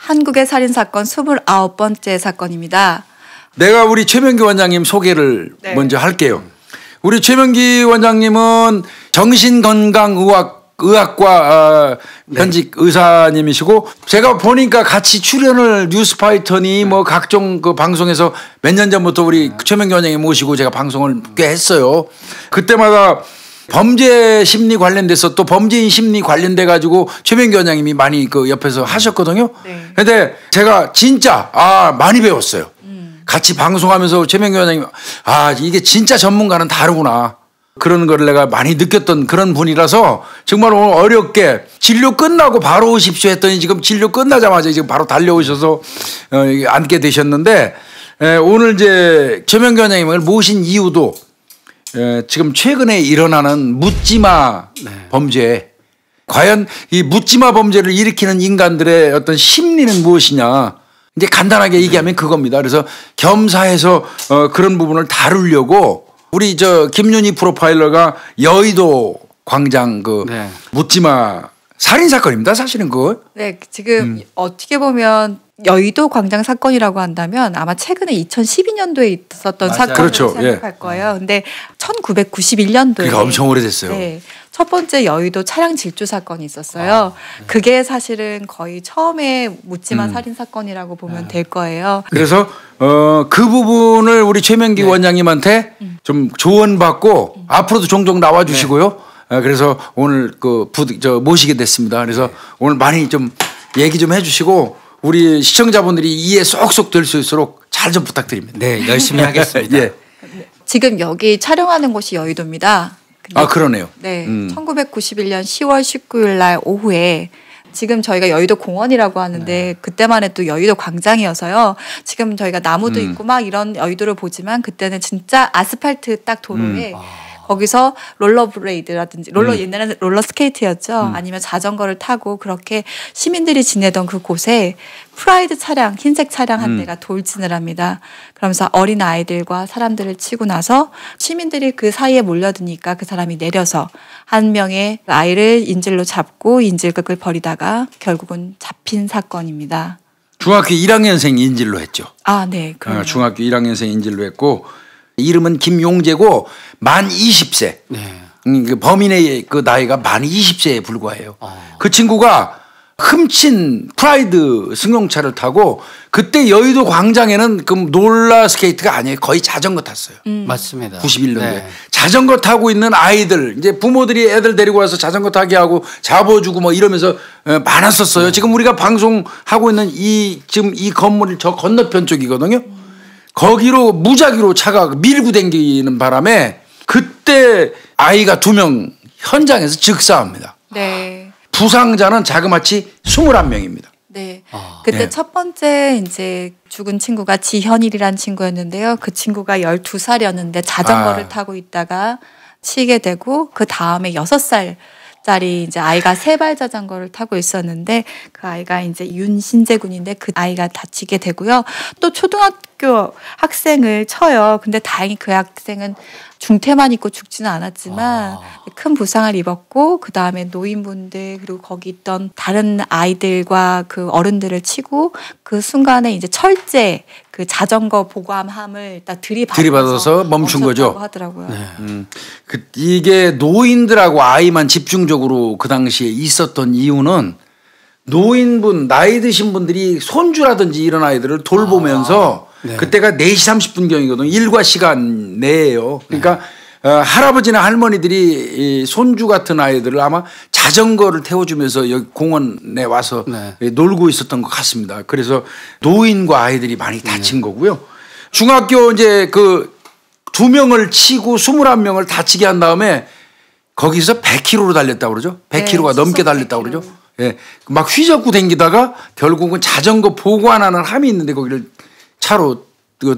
한국의 살인사건 29번째 사건입니다. 내가 우리 최명기 원장님 소개를 네. 먼저 할게요. 우리 최명기 원장님은 정신건강의학과 현직 의사님이시고 제가 보니까 같이 출연을 뉴스파이터니 뭐 각종 그 방송에서 몇 년 전부터 우리 최명기 원장님 모시고 제가 방송을 꽤 했어요. 그때마다 범죄 심리 관련돼서 또 범죄인 심리 관련돼 가지고 최명기 원장님이 많이 그 옆에서 하셨거든요. 네. 근데 제가 진짜 많이 배웠어요. 같이 방송하면서 최명기 원장님 이게 진짜 전문가는 다르구나. 그런 걸 내가 많이 느꼈던 그런 분이라서 정말 오늘 어렵게 진료 끝나고 바로 오십시오 했더니 지금 진료 끝나자마자 지금 바로 달려오셔서 앉게 되셨는데 오늘 이제 최명기 원장님을 모신 이유도 지금 최근에 일어나는 묻지마 범죄 과연 이 묻지마 범죄를 일으키는 인간들의 어떤 심리는 무엇이냐 이제 간단하게 얘기하면 그겁니다. 그래서 겸사해서 그런 부분을 다루려고 우리 김윤희 프로파일러가 여의도 광장 묻지마 살인 사건입니다. 사실은 그거. 네, 지금 어떻게 보면 여의도 광장 사건이라고 한다면 아마 최근에 2012년도에 있었던 사건을 그렇죠. 생각할 거예요. 근데 1991년도에 그러니까 엄청 오래됐어요. 네, 첫 번째 여의도 차량 질주 사건이 있었어요. 그게 사실은 거의 처음에 묻지마 살인 사건이라고 보면 될 거예요. 그래서 그 부분을 우리 최명기 원장님한테 좀 조언받고 앞으로도 종종 나와주시고요. 그래서 오늘 모시게 됐습니다. 그래서 오늘 많이 좀 얘기 좀 해주시고 우리 시청자분들이 이해 쏙쏙 될 수 있도록 잘 좀 부탁드립니다. 네, 열심히 하겠습니다. 예. 지금 여기 촬영하는 곳이 여의도입니다. 그러네요. 네, 1991년 10월 19일 날 오후에 지금 저희가 여의도 공원이라고 하는데 그때만 해도 여의도 광장이어서요. 지금 저희가 나무도 있고 막 이런 여의도를 보지만 그때는 진짜 아스팔트 딱 도로에 거기서 롤러브레이드라든지 옛날에는 롤러스케이트였죠. 아니면 자전거를 타고 그렇게 시민들이 지내던 그곳에 프라이드 차량, 흰색 차량 한 대가 돌진을 합니다. 그러면서 어린 아이들과 사람들을 치고 나서 시민들이 그 사이에 몰려드니까 그 사람이 내려서 한 명의 아이를 인질로 잡고 인질극을 벌이다가 결국은 잡힌 사건입니다. 중학교 1학년생 인질로 했죠. 네. 그럼요. 중학교 1학년생 인질로 했고 이름은 김용재고 만 20세. 그 범인의 그 나이가 만 20세에 불과해요. 그 친구가 훔친 프라이드 승용차를 타고 그때 여의도 광장에는 그 롤러 스케이트가 아니에요. 거의 자전거 탔어요. 맞습니다. 91년도에. 네. 자전거 타고 있는 아이들 이제 부모들이 애들 데리고 와서 자전거 타게 하고 잡아주고 뭐 이러면서 많았었어요. 지금 우리가 방송하고 있는 지금 이 건물 저 건너편 쪽이거든요. 거기로 무작위로 차가 밀고 댕기는 바람에 그때 아이가 2명 현장에서 즉사합니다. 네. 부상자는 자그마치 21명입니다. 네. 그때 첫 번째 이제 죽은 친구가 지현일이라는 친구였는데요. 그 친구가 12살이었는데 자전거를 타고 있다가 치게 되고 그 다음에 6살짜리 이제 아이가 세발 자전거를 타고 있었는데 그 아이가 이제 윤신재 군인데 그 아이가 다치게 되고요. 또 초등학교 학생을 쳐요. 근데 다행히 그 학생은 중태만 입고 죽지는 않았지만 큰 부상을 입었고 그 다음에 노인분들 그리고 거기 있던 다른 아이들과 그 어른들을 치고 그 순간에 이제 철제 그 자전거 보감함을 딱 들이받아서 멈춘 거죠. 하더라고요. 이게 노인들하고 아이만 집중적으로 그 당시에 있었던 이유는 노인분 나이 드신 분들이 손주라든지 이런 아이들을 돌보면서 그때가 4시 30분경이거든요. 일과 시간 내에요. 그러니까 할아버지나 할머니들이 이 손주 같은 아이들을 아마 자전거를 태워주면서 여기 공원에 와서 놀고 있었던 것 같습니다. 그래서 노인과 아이들이 많이 다친 거고요. 중학교 이제 그 2명을 치고 21명을 다치게 한 다음에 거기서 100km로 달렸다고 그러죠. 100km가 넘게 달렸다고 그러죠. 막 휘젓고 댕기다가 결국은 자전거 보관하는 함이 있는데 거기를 차로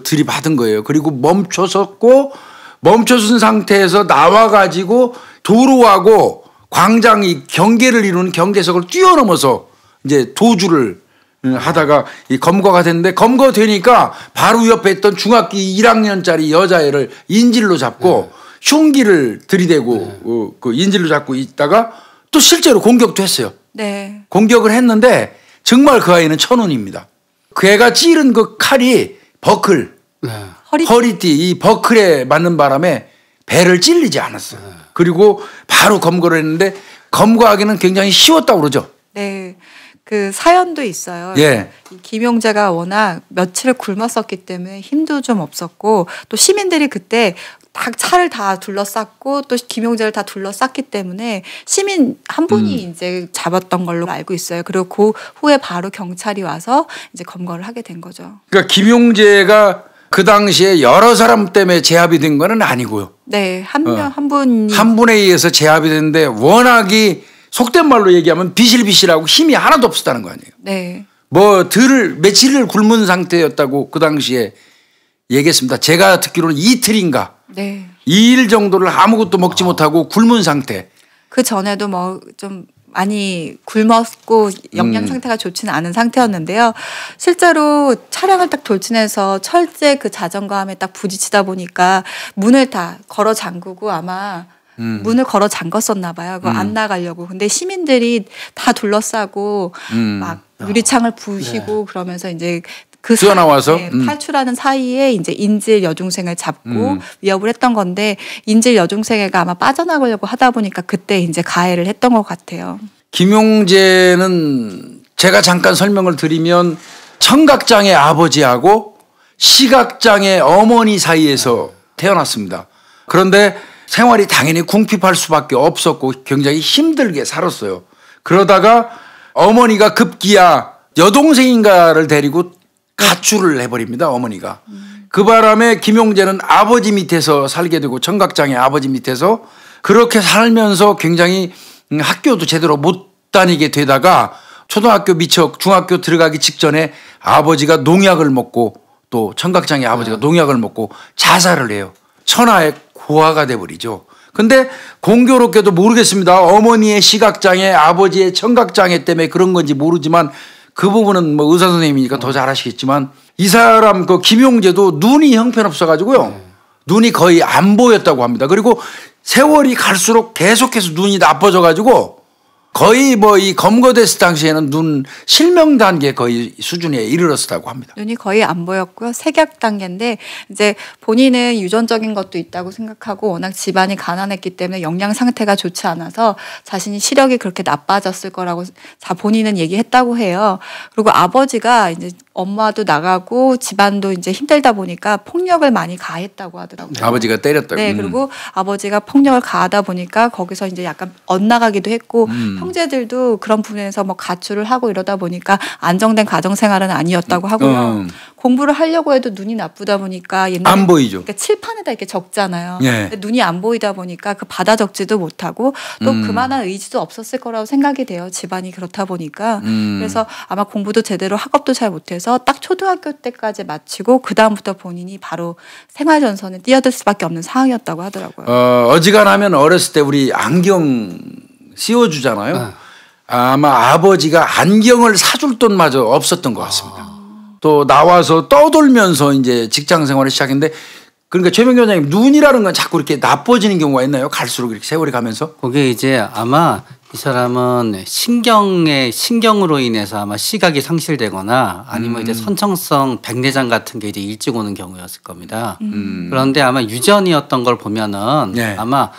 들이받은 거예요. 그리고 멈춰섰고 멈춰선 상태에서 나와가지고 도로하고 광장이 경계를 이루는 경계석을 뛰어넘어서 이제 도주를 하다가 검거가 됐는데 검거되니까 바로 옆에 있던 중학교 1학년짜리 여자애를 인질로 잡고 흉기를 들이대고 그 인질로 잡고 있다가 또 실제로 공격도 했어요. 네. 공격을 했는데 정말 그 아이는 천운입니다. 그 애가 찌른 그 칼이 버클, 네. 허리띠 이 버클에 맞는 바람에 배를 찔리지 않았어요. 그리고 바로 검거를 했는데 검거하기는 굉장히 쉬웠다고 그러죠. 네. 그 사연도 있어요. 예. 이 김용재가 워낙 며칠을 굶었었기 때문에 힘도 좀 없었고 또 시민들이 그때 다 차를 다 둘러쌌고 또 김용재를 다 둘러쌌기 때문에 시민 한 분이 이제 잡았던 걸로 알고 있어요. 그리고 그 후에 바로 경찰이 와서 이제 검거를 하게 된 거죠. 그러니까 김용재가 그 당시에 여러 사람 때문에 제압이 된 건 아니고요. 네, 한 분이 한 분에 의해서 제압이 됐는데 워낙이 속된 말로 얘기하면 비실비실하고 힘이 하나도 없었다는 거 아니에요. 네. 뭐 며칠을 굶은 상태였다고 그 당시에 얘기했습니다. 제가 듣기로는 이틀인가 네. 2일 정도를 아무것도 먹지 못하고 굶은 상태. 그 전에도 뭐 좀 많이 굶었고 영양 상태가 좋지는 않은 상태였는데요. 실제로 차량을 딱 돌진해서 철제 그 자전거함에 딱 부딪히다 보니까 문을 다 걸어 잠그고 아마 문을 걸어 잠갔었나 봐요. 그거 안 나가려고. 근데 시민들이 다 둘러싸고 막 유리창을 부시고 그러면서 이제 그 뛰어나와서 탈출하는 사이에 이제 인질 여중생을 잡고 위협을 했던 건데 인질 여중생애가 아마 빠져나가려고 하다 보니까 그때 이제 가해를 했던 것 같아요. 김용재는 제가 잠깐 설명을 드리면 청각장애 아버지하고 시각장애 어머니 사이에서 태어났습니다. 그런데 생활이 당연히 궁핍할 수밖에 없었고 굉장히 힘들게 살았어요. 그러다가 어머니가 급기야 여동생인가를 데리고 가출을 해버립니다. 어머니가. 그 바람에 김용재는 아버지 밑에서 살게 되고 청각장애 아버지 밑에서 그렇게 살면서 굉장히 학교도 제대로 못 다니게 되다가 초등학교 미처 중학교 들어가기 직전에 아버지가 농약을 먹고 또 청각장애 아버지가 농약을 먹고 자살을 해요. 천하의 고아가 돼버리죠. 근데 공교롭게도 모르겠습니다. 어머니의 시각장애 아버지의 청각장애 때문에 그런 건지 모르지만 그 부분은 뭐 의사 선생님이니까 더 잘 아시겠지만 이 사람 그 김용재도 눈이 형편없어 가지고요. 눈이 거의 안 보였다고 합니다. 그리고 세월이 갈수록 계속해서 눈이 나빠져 가지고 거의 뭐 이 검거됐을 당시에는 눈 실명 단계 거의 수준에 이르렀다고 합니다. 눈이 거의 안 보였고요. 색약 단계인데 이제 본인은 유전적인 것도 있다고 생각하고 워낙 집안이 가난했기 때문에 영양 상태가 좋지 않아서 자신이 시력이 그렇게 나빠졌을 거라고 본인은 얘기했다고 해요. 그리고 아버지가 이제 엄마도 나가고 집안도 이제 힘들다 보니까 폭력을 많이 가했다고 하더라고요. 아버지가 때렸다고. 네, 그리고 아버지가 폭력을 가하다 보니까 거기서 이제 약간 엇나가기도 했고 형제들도 그런 부분에서 뭐 가출을 하고 이러다 보니까 안정된 가정 생활은 아니었다고 하고요. 공부를 하려고 해도 눈이 나쁘다 보니까 옛날에 안 보이죠. 그러니까 칠판에다 이렇게 적잖아요. 예. 근데 눈이 안 보이다 보니까 그 받아 적지도 못하고 또 그만한 의지도 없었을 거라고 생각이 돼요. 집안이 그렇다 보니까. 그래서 아마 공부도 제대로 학업도 잘 못해서 딱 초등학교 때까지 마치고 그 다음부터 본인이 바로 생활전선에 뛰어들 수밖에 없는 상황이었다고 하더라고요. 어지간하면 어렸을 때 우리 안경 씌워주잖아요. 아마 아버지가 안경을 사줄 돈마저 없었던 것 같습니다. 또 나와서 떠돌면서 이제 직장 생활을 시작했는데 그러니까 최명규 원장님 눈이라는 건 자꾸 이렇게 나빠지는 경우가 있나요? 갈수록 이렇게 세월이 가면서? 그게 이제 아마 이 사람은 신경으로 인해서 아마 시각이 상실되거나 아니면 이제 선천성 백내장 같은 게 이제 일찍 오는 경우였을 겁니다. 그런데 아마 유전이었던 걸 보면은 네. 아마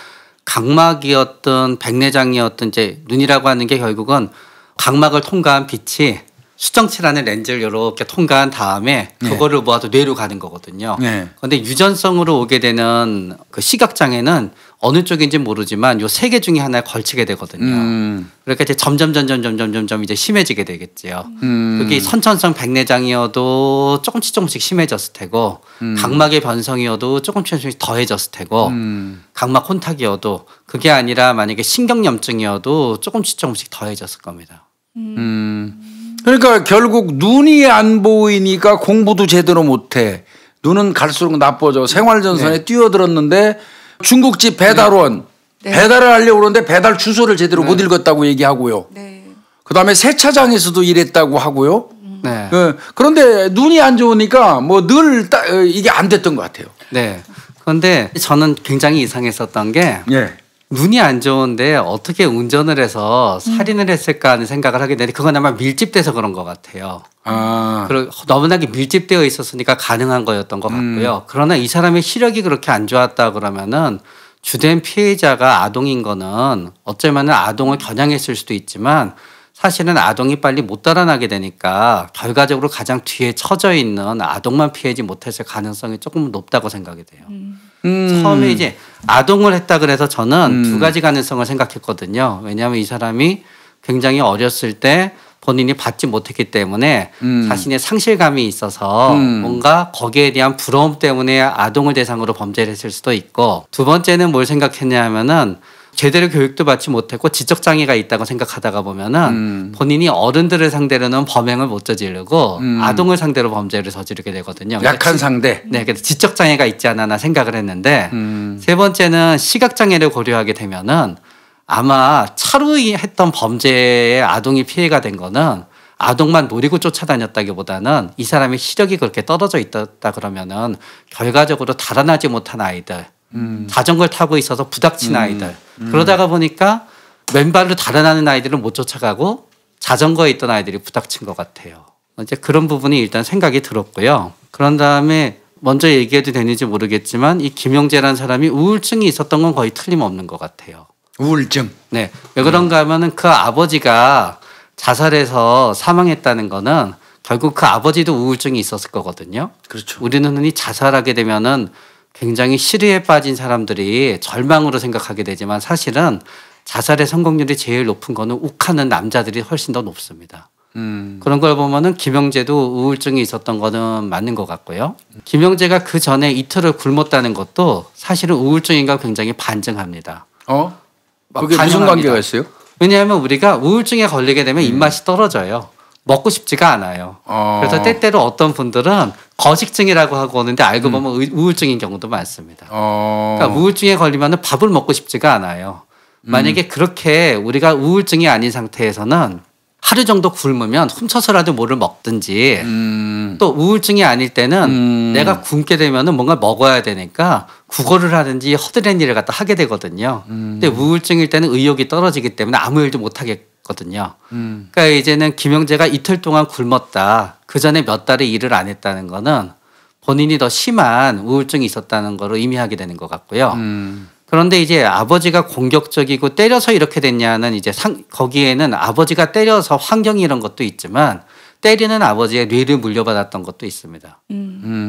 각막이었던 백내장이었던 이제 눈이라고 하는 게 결국은 각막을 통과한 빛이 수정치라는 렌즈를 이렇게 통과한 다음에 그거를 모아서 뇌로 가는 거거든요. 그런데 유전성으로 오게 되는 그 시각장애는 어느 쪽인지 모르지만 요 세 개 중에 하나에 걸치게 되거든요. 그렇게 이제 점점 이제 심해지게 되겠죠. 그게 선천성 백내장이어도 조금씩 심해졌을 테고 각막의 변성이어도 조금씩 더해졌을 테고 각막 혼탁이어도 그게 아니라 만약에 신경염증이어도 조금씩 더해졌을 겁니다. 그러니까 결국 눈이 안 보이니까 공부도 제대로 못해. 눈은 갈수록 나빠져. 생활전선에 뛰어들었는데 중국집 배달원 배달을 하려고 그러는데 배달 주소를 제대로 못 읽었다고 얘기하고요. 그다음에 세차장에서도 일했다고 하고요. 그런데 눈이 안 좋으니까 뭐 늘 이게 안 됐던 것 같아요. 네. 그런데 저는 굉장히 이상했었던 게 눈이 안 좋은데 어떻게 운전을 해서 살인을 했을까 하는 생각을 하게 되는데 그건 아마 밀집돼서 그런 것 같아요. 그리고 너무나게 밀집되어 있었으니까 가능한 거였던 것 같고요. 그러나 이 사람의 시력이 그렇게 안 좋았다 그러면은 주된 피해자가 아동인 거는 어쩌면은 아동을 겨냥했을 수도 있지만 사실은 아동이 빨리 못 달아나게 되니까 결과적으로 가장 뒤에 처져 있는 아동만 피하지 못했을 가능성이 조금 높다고 생각이 돼요. 처음에 이제 아동을 했다 그래서 저는 두 가지 가능성을 생각했거든요. 왜냐하면 이 사람이 굉장히 어렸을 때 본인이 받지 못했기 때문에 자신의 상실감이 있어서 뭔가 거기에 대한 부러움 때문에 아동을 대상으로 범죄를 했을 수도 있고 두 번째는 뭘 생각했냐 하면은 제대로 교육도 받지 못했고 지적장애가 있다고 생각하다가 보면은 본인이 어른들을 상대로는 범행을 못 저지르고 아동을 상대로 범죄를 저지르게 되거든요. 약한 상대. 네, 그래서 지적장애가 있지 않나 생각을 했는데 세 번째는 시각장애를 고려하게 되면은 아마 차로 했던 범죄에 아동이 피해가 된 거는 아동만 노리고 쫓아다녔다기보다는 이 사람의 시력이 그렇게 떨어져 있다 그러면은 결과적으로 달아나지 못한 아이들 자전거를 타고 있어서 부닥친 아이들 그러다가 보니까 왼발로 달아나는 아이들은 못 쫓아가고 자전거에 있던 아이들이 부닥친 것 같아요. 이제 그런 부분이 일단 생각이 들었고요. 그런 다음에 먼저 얘기해도 되는지 모르겠지만 이 김영재라는 사람이 우울증이 있었던 건 거의 틀림없는 것 같아요. 우울증. 네. 왜 그런가 하면은 그 아버지가 자살해서 사망했다는 거는 결국 그 아버지도 우울증이 있었을 거거든요. 그렇죠. 우리는 흔히 자살하게 되면은 굉장히 시리에 빠진 사람들이 절망으로 생각하게 되지만 사실은 자살의 성공률이 제일 높은 거는 욱하는 남자들이 훨씬 더 높습니다. 그런 걸 보면은 김영재도 우울증이 있었던 거는 맞는 것 같고요. 김영재가 그 전에 이틀을 굶었다는 것도 사실은 우울증인가 굉장히 반증합니다. 그게 무슨 관계가 있어요? 왜냐하면 우리가 우울증에 걸리게 되면 입맛이 떨어져요. 먹고 싶지가 않아요. 그래서 때때로 어떤 분들은 거식증이라고 하고 오는데 알고 보면 우울증인 경우도 많습니다. 그러니까 우울증에 걸리면 밥을 먹고 싶지가 않아요. 만약에 그렇게 우리가 우울증이 아닌 상태에서는 하루 정도 굶으면 훔쳐서라도 뭐를 먹든지 또 우울증이 아닐 때는 내가 굶게 되면은 뭔가 먹어야 되니까 구걸을 하든지 허드렛 일을 갖다 하게 되거든요. 근데 우울증일 때는 의욕이 떨어지기 때문에 아무 일도 못 하겠거든요. 그러니까 이제는 김영재가 이틀 동안 굶었다. 그 전에 몇 달을 일을 안 했다는 거는 본인이 더 심한 우울증이 있었다는 거로 의미하게 되는 것 같고요. 그런데 이제 아버지가 공격적이고 때려서 이렇게 됐냐는 이제 거기에는 아버지가 때려서 환경이 이런 것도 있지만 때리는 아버지의 뇌를 물려받았던 것도 있습니다.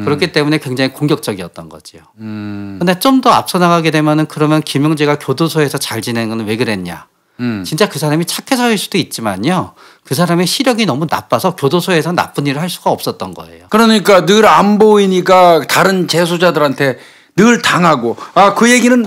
그렇기 때문에 굉장히 공격적이었던 거지요. 근데 좀 더 앞서 나가게 되면은 그러면 김영재가 교도소에서 잘 지내는 건 왜 그랬냐? 진짜 그 사람이 착해서일 수도 있지만요. 그 사람의 시력이 너무 나빠서 교도소에서 나쁜 일을 할 수가 없었던 거예요. 그러니까 늘 안 보이니까 다른 재소자들한테 늘 당하고 그 얘기는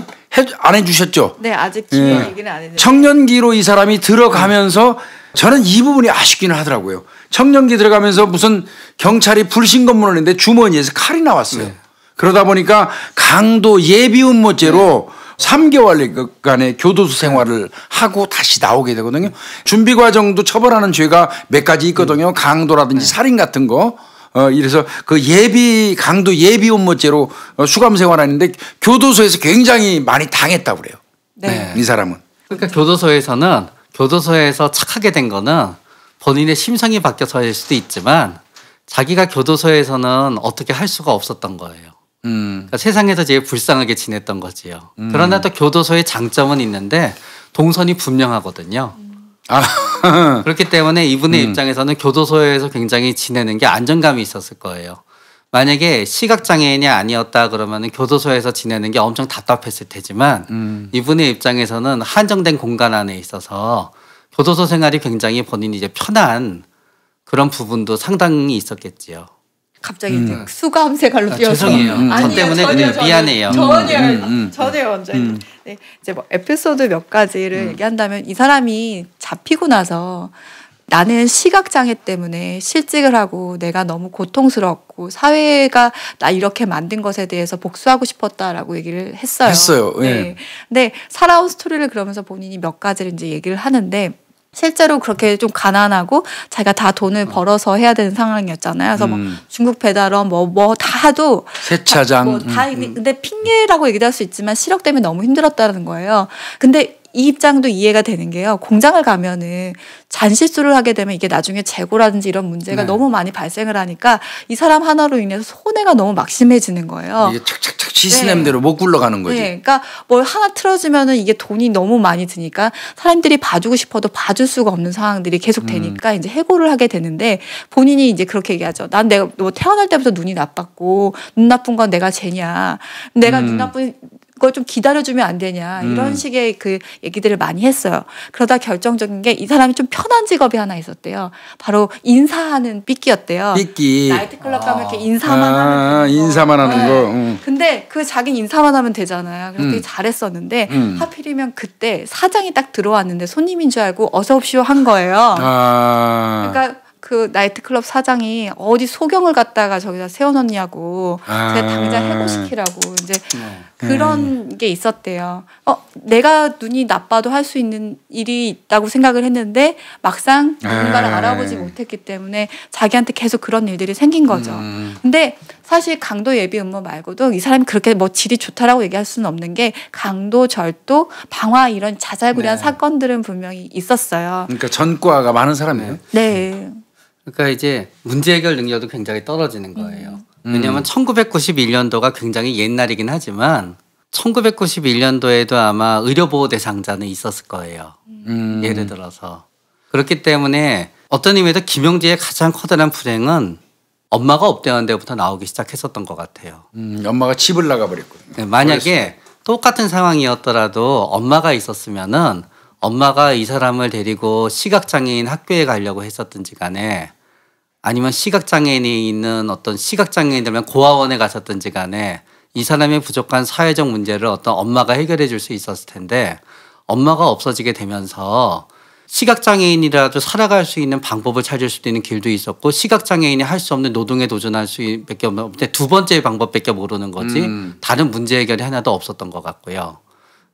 안 해주셨죠? 네, 아직 기회 얘기는 안 했는데. 청년기로 이 사람이 들어가면서 저는 이 부분이 아쉽기는 하더라고요. 청년기 들어가면서 무슨 경찰이 불신검문을 했는데 주머니에서 칼이 나왔어요. 그러다 보니까 강도 예비운모죄로 3개월간의 교도소 생활을 하고 다시 나오게 되거든요. 준비과정도 처벌하는 죄가 몇 가지 있거든요. 강도라든지 살인 같은 거. 이래서 그 강도 예비운모죄로 수감 생활하는데 교도소에서 굉장히 많이 당했다고 그래요. 네. 이 사람은. 그러니까 교도소에서 착하게 된 거는 본인의 심성이 바뀌어서일 수도 있지만 자기가 교도소에서는 어떻게 할 수가 없었던 거예요. 그러니까 세상에서 제일 불쌍하게 지냈던 거지요. 그러나 또 교도소의 장점은 있는데 동선이 분명하거든요. 그렇기 때문에 이분의 입장에서는 교도소에서 굉장히 지내는 게 안정감이 있었을 거예요. 만약에 시각장애인이 아니었다 그러면 교도소에서 지내는 게 엄청 답답했을 테지만 이분의 입장에서는 한정된 공간 안에 있어서 교도소 생활이 굉장히 본인이 이제 편한 그런 부분도 상당히 있었겠지요. 갑자기 이제 수감 생활로 뛰어서 죄송해요. 저 때문에 미안해요. 전혀 원장님. 네, 이제 뭐 에피소드 몇 가지를 얘기한다면 이 사람이 잡히고 나서 나는 시각장애 때문에 실직을 하고 내가 너무 고통스럽고 사회가 나 이렇게 만든 것에 대해서 복수하고 싶었다라고 얘기를 했어요. 네. 네. 근데 살아온 스토리를 그러면서 본인이 몇 가지를 이제 얘기를 하는데 실제로 그렇게 좀 가난하고 자기가 다 돈을 벌어서 해야 되는 상황이었잖아요. 그래서 뭐 중국 배달원 뭐 다 해도 세차장 뭐 다 근데 핑계라고 얘기도 할 수 있지만 시력 때문에 너무 힘들었다는 거예요. 근데 이 입장도 이해가 되는 게요. 공장을 가면은 잔실수를 하게 되면 이게 나중에 재고라든지 이런 문제가 너무 많이 발생을 하니까 이 사람 하나로 인해서 손해가 너무 막심해지는 거예요. 이게 착착착 시스템대로 못 굴러가는 거지. 네, 그러니까 뭘 하나 틀어지면은 이게 돈이 너무 많이 드니까 사람들이 봐주고 싶어도 봐줄 수가 없는 상황들이 계속 되니까 이제 해고를 하게 되는데 본인이 이제 그렇게 얘기하죠. 난 내가 뭐 태어날 때부터 눈이 나빴고 눈 나쁜 건 내가 죄냐. 내가 눈 나쁜 걸 좀 기다려주면 안 되냐 이런 식의 그 얘기들을 많이 했어요. 그러다 결정적인 게 이 사람이 좀 편한 직업이 하나 있었대요. 바로 인사하는 삐끼였대요. 삐끼. 나이트클럽 가면 이렇게 인사만 하면 되는 거. 인사만 하는 거. 근데 그 자기 인사만 하면 되잖아요. 그래서 되게 잘했었는데 하필이면 그때 사장이 딱 들어왔는데 손님인 줄 알고 어서 옵시오 한 거예요. 그러니까 그 나이트클럽 사장이 어디 소경을 갖다가 저기다 세워놓냐고 제가 당장 해고시키라고 이제 그런 게 있었대요. 내가 눈이 나빠도 할 수 있는 일이 있다고 생각을 했는데 막상 누군가를 알아보지 못했기 때문에 자기한테 계속 그런 일들이 생긴 거죠. 근데 사실 강도 예비 음모 말고도 이 사람이 그렇게 뭐 질이 좋다라고 얘기할 수는 없는 게 강도, 절도, 방화 이런 자잘구레한 사건들은 분명히 있었어요. 그러니까 전과가 많은 사람이에요. 네. 그러니까 이제 문제 해결 능력도 굉장히 떨어지는 거예요. 왜냐하면 1991년도가 굉장히 옛날이긴 하지만 1991년도에도 아마 의료보호 대상자는 있었을 거예요. 예를 들어서. 그렇기 때문에 어떤 의미에서 김용재의 가장 커다란 불행은 엄마가 없대는 데부터 나오기 시작했었던 것 같아요. 엄마가 집을 나가버렸거든요. 네, 만약에 똑같은 상황이었더라도 엄마가 있었으면은 엄마가 이 사람을 데리고 시각장애인 학교에 가려고 했었든지 간에 아니면 시각장애인이 있는 어떤 시각장애인들면 고아원에 가셨든지 간에 이 사람의 부족한 사회적 문제를 어떤 엄마가 해결해 줄 수 있었을 텐데 엄마가 없어지게 되면서 시각장애인이라도 살아갈 수 있는 방법을 찾을 수도 있는 길도 있었고 시각장애인이 할 수 없는 노동에 도전할 수밖에 없는데 두 번째 방법밖에 모르는 거지 다른 문제 해결이 하나도 없었던 것 같고요.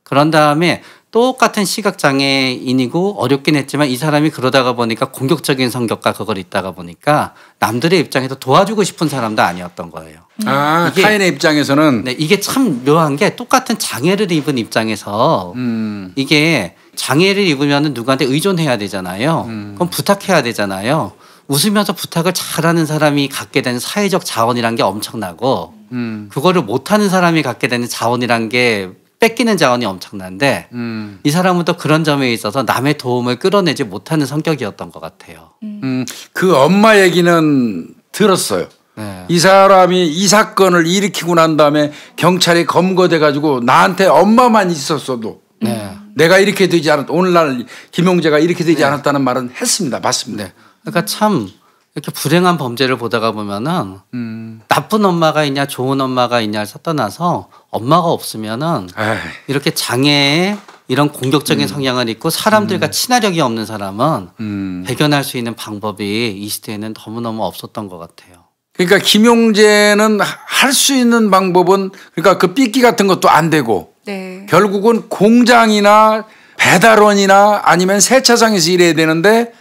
그런 다음에 똑같은 시각장애인이고 어렵긴 했지만 이 사람이 그러다가 보니까 공격적인 성격과 그걸 있다가 보니까 남들의 입장에서 도와주고 싶은 사람도 아니었던 거예요. 이게, 타인의 입장에서는 네, 이게 참 묘한 게 똑같은 장애를 입은 입장에서 이게 장애를 입으면 누구한테 의존해야 되잖아요. 그럼 부탁해야 되잖아요. 웃으면서 부탁을 잘하는 사람이 갖게 되는 사회적 자원이란 게 엄청나고 그거를 못하는 사람이 갖게 되는 자원이란 게 뺏기는 자원이 엄청난데 이 사람은 또 그런 점에 있어서 남의 도움을 끌어내지 못하는 성격이었던 것 같아요. 그 엄마 얘기는 들었어요. 네. 이 사람이 이 사건을 일으키고 난 다음에 경찰에 검거돼 가지고 나한테 엄마만 있었어도 내가 이렇게 되지 않았 오늘날 김용재가 이렇게 되지 않았다는 말은 했습니다. 맞습니다. 네. 그러니까 참 이렇게 불행한 범죄를 보다가 보면은 나쁜 엄마가 있냐 좋은 엄마가 있냐를 떠나서 엄마가 없으면은 이렇게 장애에 이런 공격적인 성향을 입고 사람들과 친화력이 없는 사람은 배견할 수 있는 방법이 이 시대에는 너무너무 없었던 것 같아요. 그러니까 김용재는 할 수 있는 방법은 그러니까 그 삐끼 같은 것도 안 되고 결국은 공장이나 배달원이나 아니면 세차장에서 일해야 되는데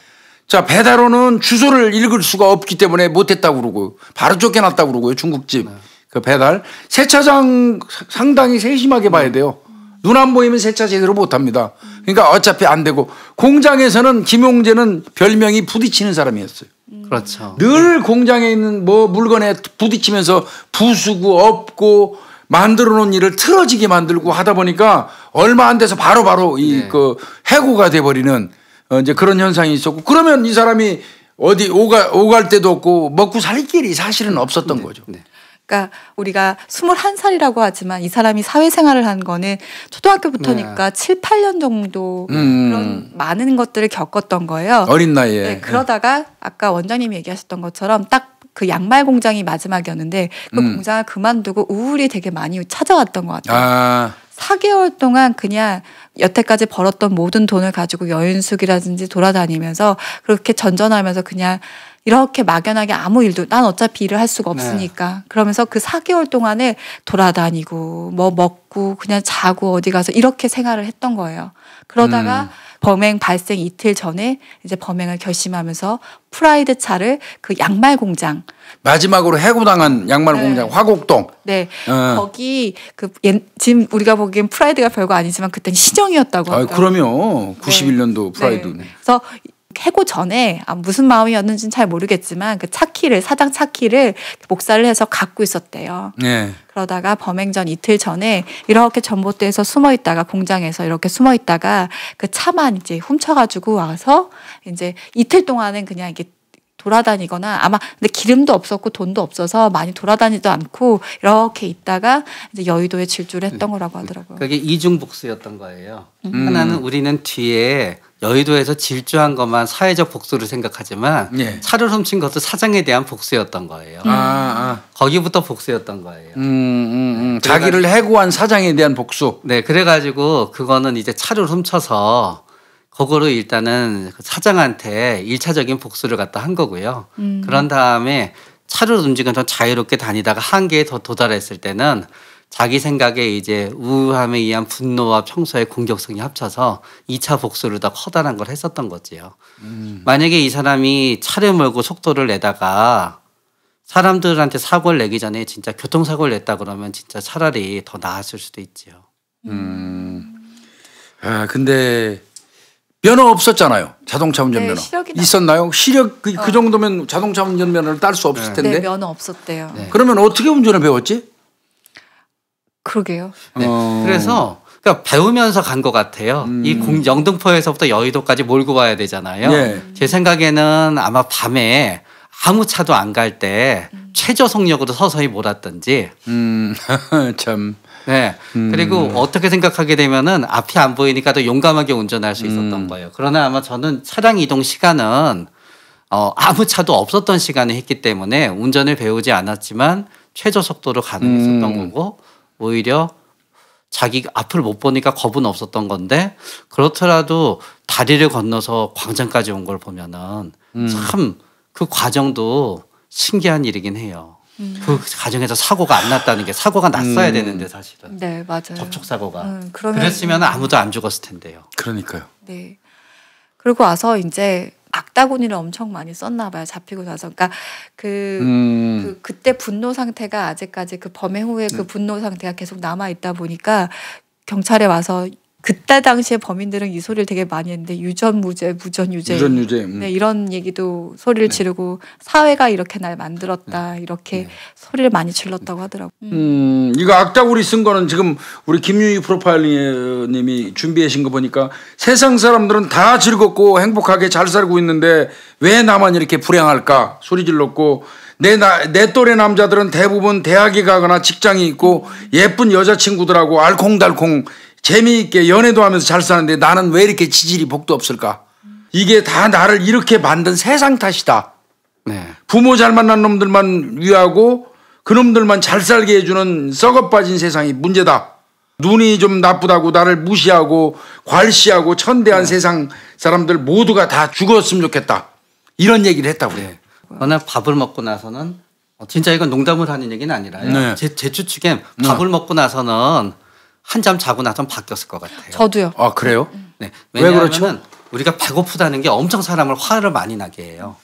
자, 배달원은 주소를 읽을 수가 없기 때문에 못했다고 그러고 바로 쫓겨났다고 그러고요. 중국집 그 배달. 세차장 상당히 세심하게 봐야 돼요. 눈 안 보이면 세차 제대로 못합니다. 그러니까 어차피 안 되고 공장에서는 김용재는 별명이 부딪히는 사람이었어요. 그렇죠. 늘 공장에 있는 뭐 물건에 부딪히면서 부수고 엎고 만들어 놓은 일을 틀어지게 만들고 하다 보니까 얼마 안 돼서 바로바로 이 그 해고가 돼버리는 이제 그런 현상이 있었고 그러면 이 사람이 어디 오갈 데도 없고 먹고 살 길이 사실은 없었던 거죠. 그러니까 우리가 21살이라고 하지만 이 사람이 사회생활을 한 거는 초등학교부터니까 7, 8년 정도 그런 많은 것들을 겪었던 거예요. 어린 나이에. 그러다가 아까 원장님이 얘기하셨던 것처럼 딱 그 양말 공장이 마지막이었는데 그 공장을 그만두고 우울이 되게 많이 찾아왔던 것 같아요. 4개월 동안 그냥 여태까지 벌었던 모든 돈을 가지고 여윤숙이라든지 돌아다니면서 그렇게 전전하면서 그냥 이렇게 막연하게 아무 일도 난 어차피 일을 할 수가 없으니까 그러면서 그 4개월 동안에 돌아다니고 뭐 먹고 그냥 자고 어디 가서 이렇게 생활을 했던 거예요. 그러다가 범행 발생 이틀 전에 이제 범행을 결심하면서 프라이드 차를 그 양말 공장 마지막으로 해고당한 양말 공장 화곡동. 네. 거기 지금 우리가 보기엔 프라이드가 별거 아니지만 그때는 시정이었다고 하더라고요. 그러면 91년도 프라이드. 네. 그래서 해고 전에 무슨 마음이었는지는 잘 모르겠지만 그 차키를 사장 차키를 목살을 해서 갖고 있었대요. 네. 그러다가 범행 전 이틀 전에 이렇게 전봇대에서 숨어 있다가 공장에서 이렇게 숨어 있다가 그 차만 이제 훔쳐가지고 와서 이제 이틀 동안은 그냥 이게 돌아다니거나 아마 근데 기름도 없었고 돈도 없어서 많이 돌아다니지도 않고 이렇게 있다가 이제 여의도에 질주를 했던 거라고 하더라고요. 그게 이중 복수였던 거예요. 하나는 우리는 뒤에 여의도에서 질주한 것만 사회적 복수를 생각하지만 차를 훔친 것도 사장에 대한 복수였던 거예요. 거기부터 복수였던 거예요. 자기를 해고한 사장에 대한 복수. 네, 그래가지고 그거는 이제 차를 훔쳐서 그거로 일단은 사장한테 1차적인 복수를 갖다 한 거고요. 그런 다음에 차를 움직여서 자유롭게 다니다가 한계에 더 도달했을 때는 자기 생각에 이제 우울함에 의한 분노와 평소의 공격성이 합쳐서 2차 복수를 더 커다란 걸 했었던 거지요. 만약에 이 사람이 차를 몰고 속도를 내다가 사람들한테 사고를 내기 전에 진짜 교통사고를 냈다 그러면 진짜 차라리 더 나았을 수도 있지요. 근데 면허 없었잖아요. 자동차 운전면허. 있었나요? 시력 그 정도면 자동차 운전면허를 딸 수 없을 텐데. 네, 면허 없었대요. 네. 그러면 어떻게 운전을 배웠지? 그러게요. 네. 그래서 그러니까 배우면서 간 것 같아요. 이 영등포에서부터 여의도까지 몰고 와야 되잖아요. 제 생각에는 아마 밤에 아무 차도 안 갈 때 최저 속력으로 서서히 몰았든지. 참. 네. 그리고 어떻게 생각하게 되면은 앞이 안 보이니까 더 용감하게 운전할 수 있었던 거예요. 그러나 아마 저는 차량 이동 시간은 아무 차도 없었던 시간에 했기 때문에 운전을 배우지 않았지만 최저 속도로 가능했었던 거고 오히려 자기 앞을 못 보니까 겁은 없었던 건데 그렇더라도 다리를 건너서 광장까지 온 걸 보면은 참 그 과정도 신기한 일이긴 해요. 그 과정에서 사고가 안 났다는 게 사고가 났어야 되는데 사실은. 네, 맞아요. 접촉 사고가. 그랬으면 아무도 안 죽었을 텐데요. 그러니까요. 네. 그리고 와서 이제 악다구니를 엄청 많이 썼나 봐요. 잡히고 나서. 그러니까 그때 분노 상태가 아직까지 그 범행 후에 그 분노 상태가 계속 남아 있다 보니까 경찰에 와서 그때 당시에 범인들은 이 소리를 되게 많이 했는데 유전무죄, 무전유죄. 네, 이런 얘기도 소리를 지르고 사회가 이렇게 날 만들었다. 이렇게 소리를 많이 질렀다고 하더라고요. 이거 악다구리 쓴 거는 지금 우리 김유희 프로파일러님이 준비하신 거 보니까 세상 사람들은 다 즐겁고 행복하게 잘 살고 있는데 왜 나만 이렇게 불행할까 소리 질렀고 내 또래 남자들은 대부분 대학에 가거나 직장이 있고 예쁜 여자친구들하고 알콩달콩 재미있게 연애도 하면서 잘 사는데 나는 왜 이렇게 지질이 복도 없을까? 이게 다 나를 이렇게 만든 세상 탓이다. 네. 부모 잘 만난 놈들만 위하고 그놈들만 잘 살게 해주는 썩어 빠진 세상이 문제다. 눈이 좀 나쁘다고 나를 무시하고 괄시하고 천대한 세상 사람들 모두가 다 죽었으면 좋겠다. 이런 얘기를 했다고 그래요. 어느 밥을 먹고 나서는 진짜 이건 농담을 하는 얘기는 아니라요. 제 추측엔 밥을 먹고 나서는 한잠 자고 나서 바뀌었을 것 같아요. 저도요. 아 그래요? 네. 왜 그렇죠? 우리가 배고프다는 게 엄청 사람을 화를 많이 나게 해요.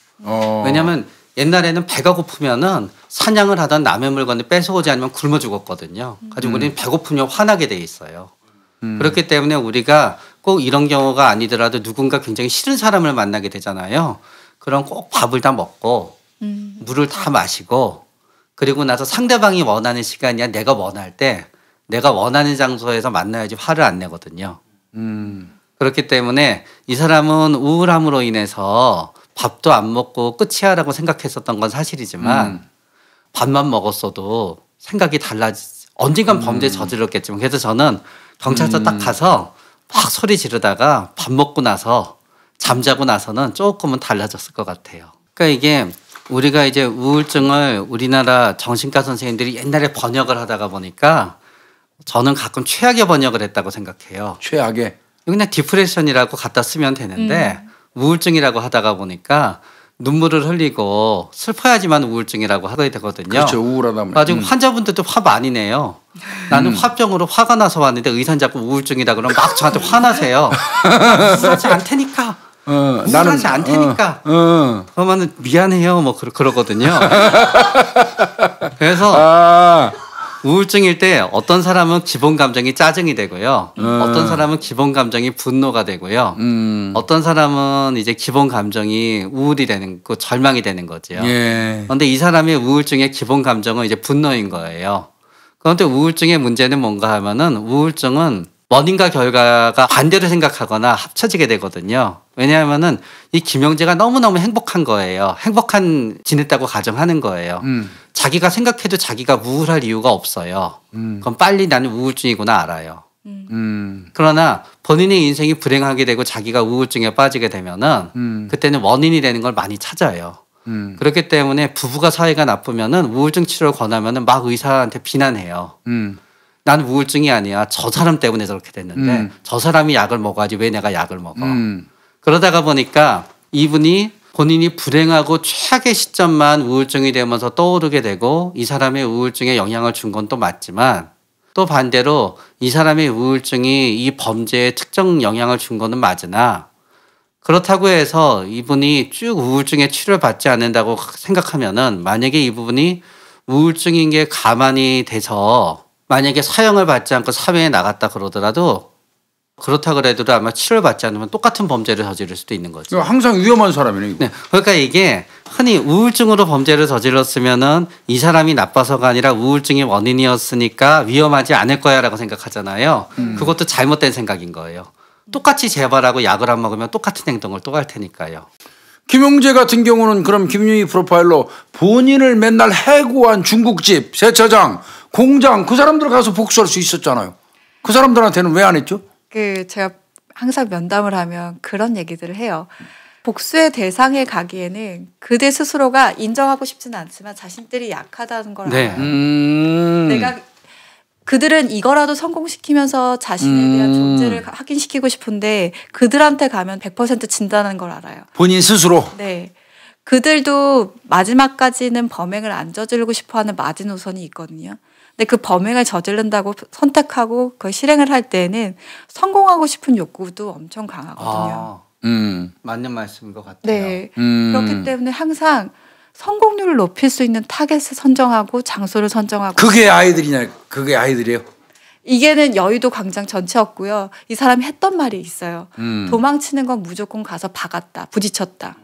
왜냐하면 옛날에는 배가 고프면은 사냥을 하던 남의 물건을 뺏어오지 않으면 굶어 죽었거든요. 가지고 우리는 배고프면 화나게 돼 있어요. 그렇기 때문에 우리가 꼭 이런 경우가 아니더라도 누군가 굉장히 싫은 사람을 만나게 되잖아요. 그럼 꼭 밥을 다 먹고 물을 다 마시고 그리고 나서 상대방이 원하는 시간이야 내가 원할 때 내가 원하는 장소에서 만나야지 화를 안 내거든요. 그렇기 때문에 이 사람은 우울함으로 인해서 밥도 안 먹고 끝이야라고 생각했었던 건 사실이지만 밥만 먹었어도 생각이 언젠간 범죄 저질렀겠지만 그래서 저는 경찰서 딱 가서 막 소리 지르다가 밥 먹고 나서 잠자고 나서는 조금은 달라졌을 것 같아요. 그러니까 이게 우리가 이제 우울증을 우리나라 정신과 선생님들이 옛날에 번역을 하다가 보니까 저는 가끔 최악의 번역을 했다고 생각해요. 최악의? 그냥 디프레션이라고 갖다 쓰면 되는데 우울증이라고 하다가 보니까 눈물을 흘리고 슬퍼야지만 우울증이라고 하게 되거든요. 그렇죠. 우울하다면. 나중에 환자분들도 화 많이 내요. 나는 화병으로 화가 나서 왔는데 의사는 자꾸 우울증이다 그러면 막 저한테 화나세요. 우울하지 않다니까. 우울하지 않다니까. 그러면은 미안해요. 뭐 그러거든요. 그래서 우울증일 때 어떤 사람은 기본 감정이 짜증이 되고요. 어떤 사람은 기본 감정이 분노가 되고요. 어떤 사람은 이제 기본 감정이 우울이 되는 거, 절망이 되는 거죠. 예. 그런데 이 사람의 우울증의 기본 감정은 이제 분노인 거예요. 그런데 우울증의 문제는 뭔가 하면은 우울증은 원인과 결과가 반대로 생각하거나 합쳐지게 되거든요. 왜냐하면은 이 김영재가 너무너무 행복한 거예요. 지냈다고 가정하는 거예요. 자기가 생각해도 자기가 우울할 이유가 없어요. 그럼 빨리 나는 우울증이구나 알아요. 그러나 본인의 인생이 불행하게 되고 자기가 우울증에 빠지게 되면은 그때는 원인이 되는 걸 많이 찾아요. 그렇기 때문에 부부가 사이가 나쁘면은 우울증 치료를 권하면은 막 의사한테 비난해요. 난 우울증이 아니야. 저 사람 때문에 저렇게 됐는데 저 사람이 약을 먹어야지 왜 내가 약을 먹어. 그러다가 보니까 이분이 본인이 불행하고 최악의 시점만 우울증이 되면서 떠오르게 되고 이 사람의 우울증에 영향을 준 건 또 맞지만 또 반대로 이 사람의 우울증이 이 범죄에 특정 영향을 준 거는 맞으나 그렇다고 해서 이분이 쭉 우울증에 치료를 받지 않는다고 생각하면은 만약에 이 부분이 우울증인 게 가만히 돼서 만약에 사형을 받지 않고 사회에 나갔다 그러더라도 그렇다 그래도 아마 치료를 받지 않으면 똑같은 범죄를 저지를 수도 있는 거죠. 항상 위험한 사람이네. 이거. 네, 그러니까 이게 흔히 우울증으로 범죄를 저질렀으면은 이 사람이 나빠서가 아니라 우울증이 원인이었으니까 위험하지 않을 거야라고 생각하잖아요. 그것도 잘못된 생각인 거예요. 똑같이 재발하고 약을 안 먹으면 똑같은 행동을 또 할 테니까요. 김용재 같은 경우는 그럼 김윤희 프로파일러 본인을 맨날 해고한 중국집, 세차장, 공장 그 사람들 가서 복수할 수 있었잖아요. 그 사람들한테는 왜 안 했죠? 제가 항상 면담을 하면 그런 얘기들을 해요. 복수의 대상에 가기에는 그들 스스로가 인정하고 싶지는 않지만 자신들이 약하다는 걸 네. 알아요. 내가 그들은 이거라도 성공시키면서 자신에 대한 존재를 확인시키고 싶은데 그들한테 가면 100% 진다는 걸 알아요. 본인 스스로? 네. 그들도 마지막까지는 범행을 안 저지르고 싶어하는 마지노선이 있거든요. 근데 그 범행을 저지른다고 선택하고 그걸 실행을 할 때는 성공하고 싶은 욕구도 엄청 강하거든요. 맞는 말씀인 것 같아요. 네. 그렇기 때문에 항상 성공률을 높일 수 있는 타겟을 선정하고 장소를 선정하고. 그게 아이들이냐? 그게 아이들이에요? 이게는 여의도 광장 전체였고요. 이 사람이 했던 말이 있어요. 도망치는 건 무조건 가서 박았다. 부딪혔다.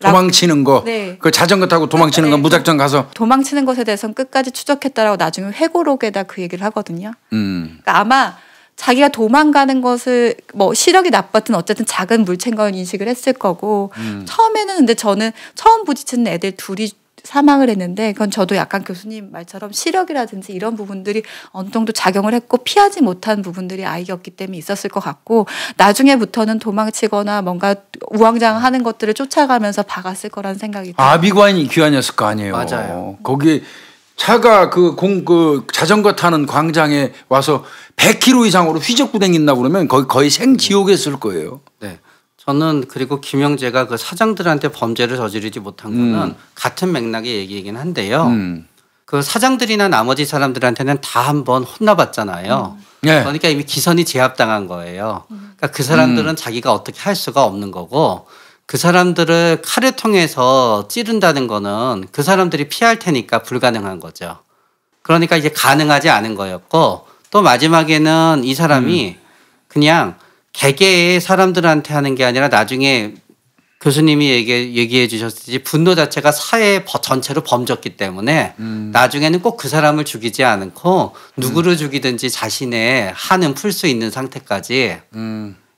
도망치는 거, 네. 그 자전거 타고 도망치는 거 무작정 가서 도망치는 것에 대해서는 끝까지 추적했다라고 나중에 회고록에다 그 얘기를 하거든요. 그러니까 아마 자기가 도망가는 것을 뭐 시력이 나빴든 어쨌든 작은 물체인 걸 인식을 했을 거고 처음에는 근데 저는 처음 부딪히는 애들 둘이 사망을 했는데 그건 저도 약간 교수님 말처럼 시력이라든지 이런 부분들이 어느 정도 작용을 했고 피하지 못한 부분들이 아이였기 때문에 있었을 것 같고 나중에부터는 도망치거나 뭔가 우왕좌왕하는 것들을 쫓아가면서 박았을 거라는 생각이 들어요. 아비과인이 귀환이었을 거 아니에요. 맞아요. 거기 차가 그 자전거 타는 광장에 와서 100km 이상으로 휘젓고 댕긴다 그러면 거의 생지옥이었을 거예요. 네. 저는 그리고 김영재가 그 사장들한테 범죄를 저지르지 못한 거는 같은 맥락의 얘기이긴 한데요. 그 사장들이나 나머지 사람들한테는 다 한번 혼나봤잖아요. 네. 그러니까 이미 기선이 제압당한 거예요. 그러니까 그 사람들은 자기가 어떻게 할 수가 없는 거고 그 사람들을 칼을 통해서 찌른다는 거는 그 사람들이 피할 테니까 불가능한 거죠. 그러니까 이제 가능하지 않은 거였고 또 마지막에는 이 사람이 그냥 개개의 사람들한테 하는 게 아니라 나중에 교수님이 얘기해 주셨듯이 분노 자체가 사회 전체로 번졌기 때문에 나중에는 꼭 그 사람을 죽이지 않고 누구를 죽이든지 자신의 한은 풀 수 있는 상태까지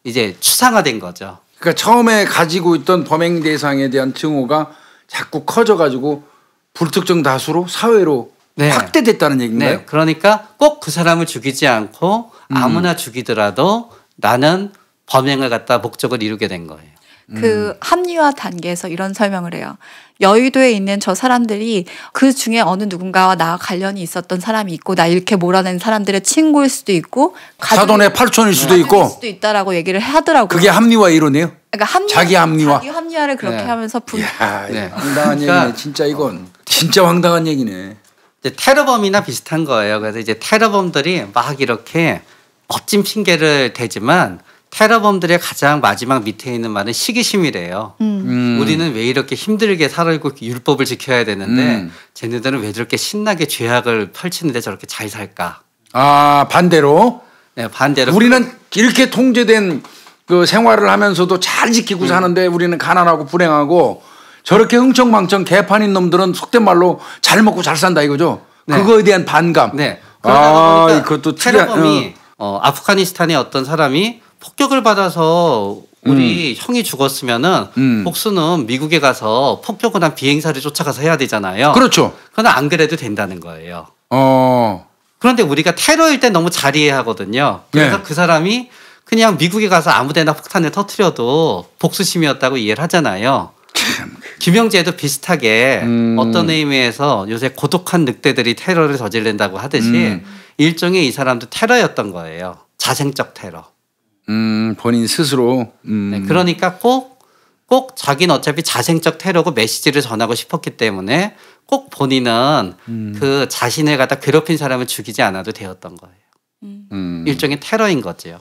이제 추상화된 거죠. 그러니까 처음에 가지고 있던 범행 대상에 대한 증오가 자꾸 커져가지고 불특정 다수로 사회로 네. 확대됐다는 얘기인가요? 네. 그러니까 꼭 그 사람을 죽이지 않고 아무나 죽이더라도 나는 범행을 갖다 목적을 이루게 된 거예요. 그 합리화 단계에서 이런 설명을 해요. 여의도에 있는 저 사람들이 그 중에 어느 누군가와 나와 관련이 있었던 사람이 있고 나 이렇게 몰아낸 사람들의 친구일 수도 있고 사돈의 팔촌일 수도 있고 수도 있다라고 얘기를 하더라고요. 그게 합리화 이론이에요? 그러니까 자기 합리화. 자기 합리화를 그렇게 네. 하면서 이야, 네. 황당한 그러니까 얘기네. 진짜 이건 진짜 황당한 얘기네. 이제 테러범이나 비슷한 거예요. 그래서 이제 테러범들이 막 이렇게 멋진 핑계를 대지만 테러범들의 가장 마지막 밑에 있는 말은 시기심이래요. 우리는 왜 이렇게 힘들게 살고 율법을 지켜야 되는데 쟤네들은 왜 저렇게 신나게 죄악을 펼치는데 저렇게 잘 살까? 아, 반대로 네, 반대로 우리는 이렇게 통제된 그 생활을 하면서도 잘 지키고 사는데 우리는 가난하고 불행하고 저렇게 흥청망청 개판인 놈들은 속된 말로 잘 먹고 잘 산다 이거죠. 네. 그거에 대한 반감. 네. 그러다 보니까 그것도 테러범이 아프가니스탄의 어떤 사람이 폭격을 받아서 우리 형이 죽었으면은 복수는 미국에 가서 폭격을 한 비행사를 쫓아가서 해야 되잖아요. 그렇죠. 그건 안 그래도 된다는 거예요. 어. 그런데 우리가 테러일 때 너무 잘 이해하거든요. 그래서 네. 그 사람이 그냥 미국에 가서 아무데나 폭탄을 터뜨려도 복수심이었다고 이해를 하잖아요. 김영재도 비슷하게 어떤 의미에서 요새 고독한 늑대들이 테러를 저지른다고 하듯이 일종의 이 사람도 테러였던 거예요. 자생적 테러. 본인 스스로. 네, 그러니까 꼭 자기는 어차피 자생적 테러고 메시지를 전하고 싶었기 때문에 꼭 본인은 그 자신을 갖다 괴롭힌 사람을 죽이지 않아도 되었던 거예요. 일종의 테러인 거죠.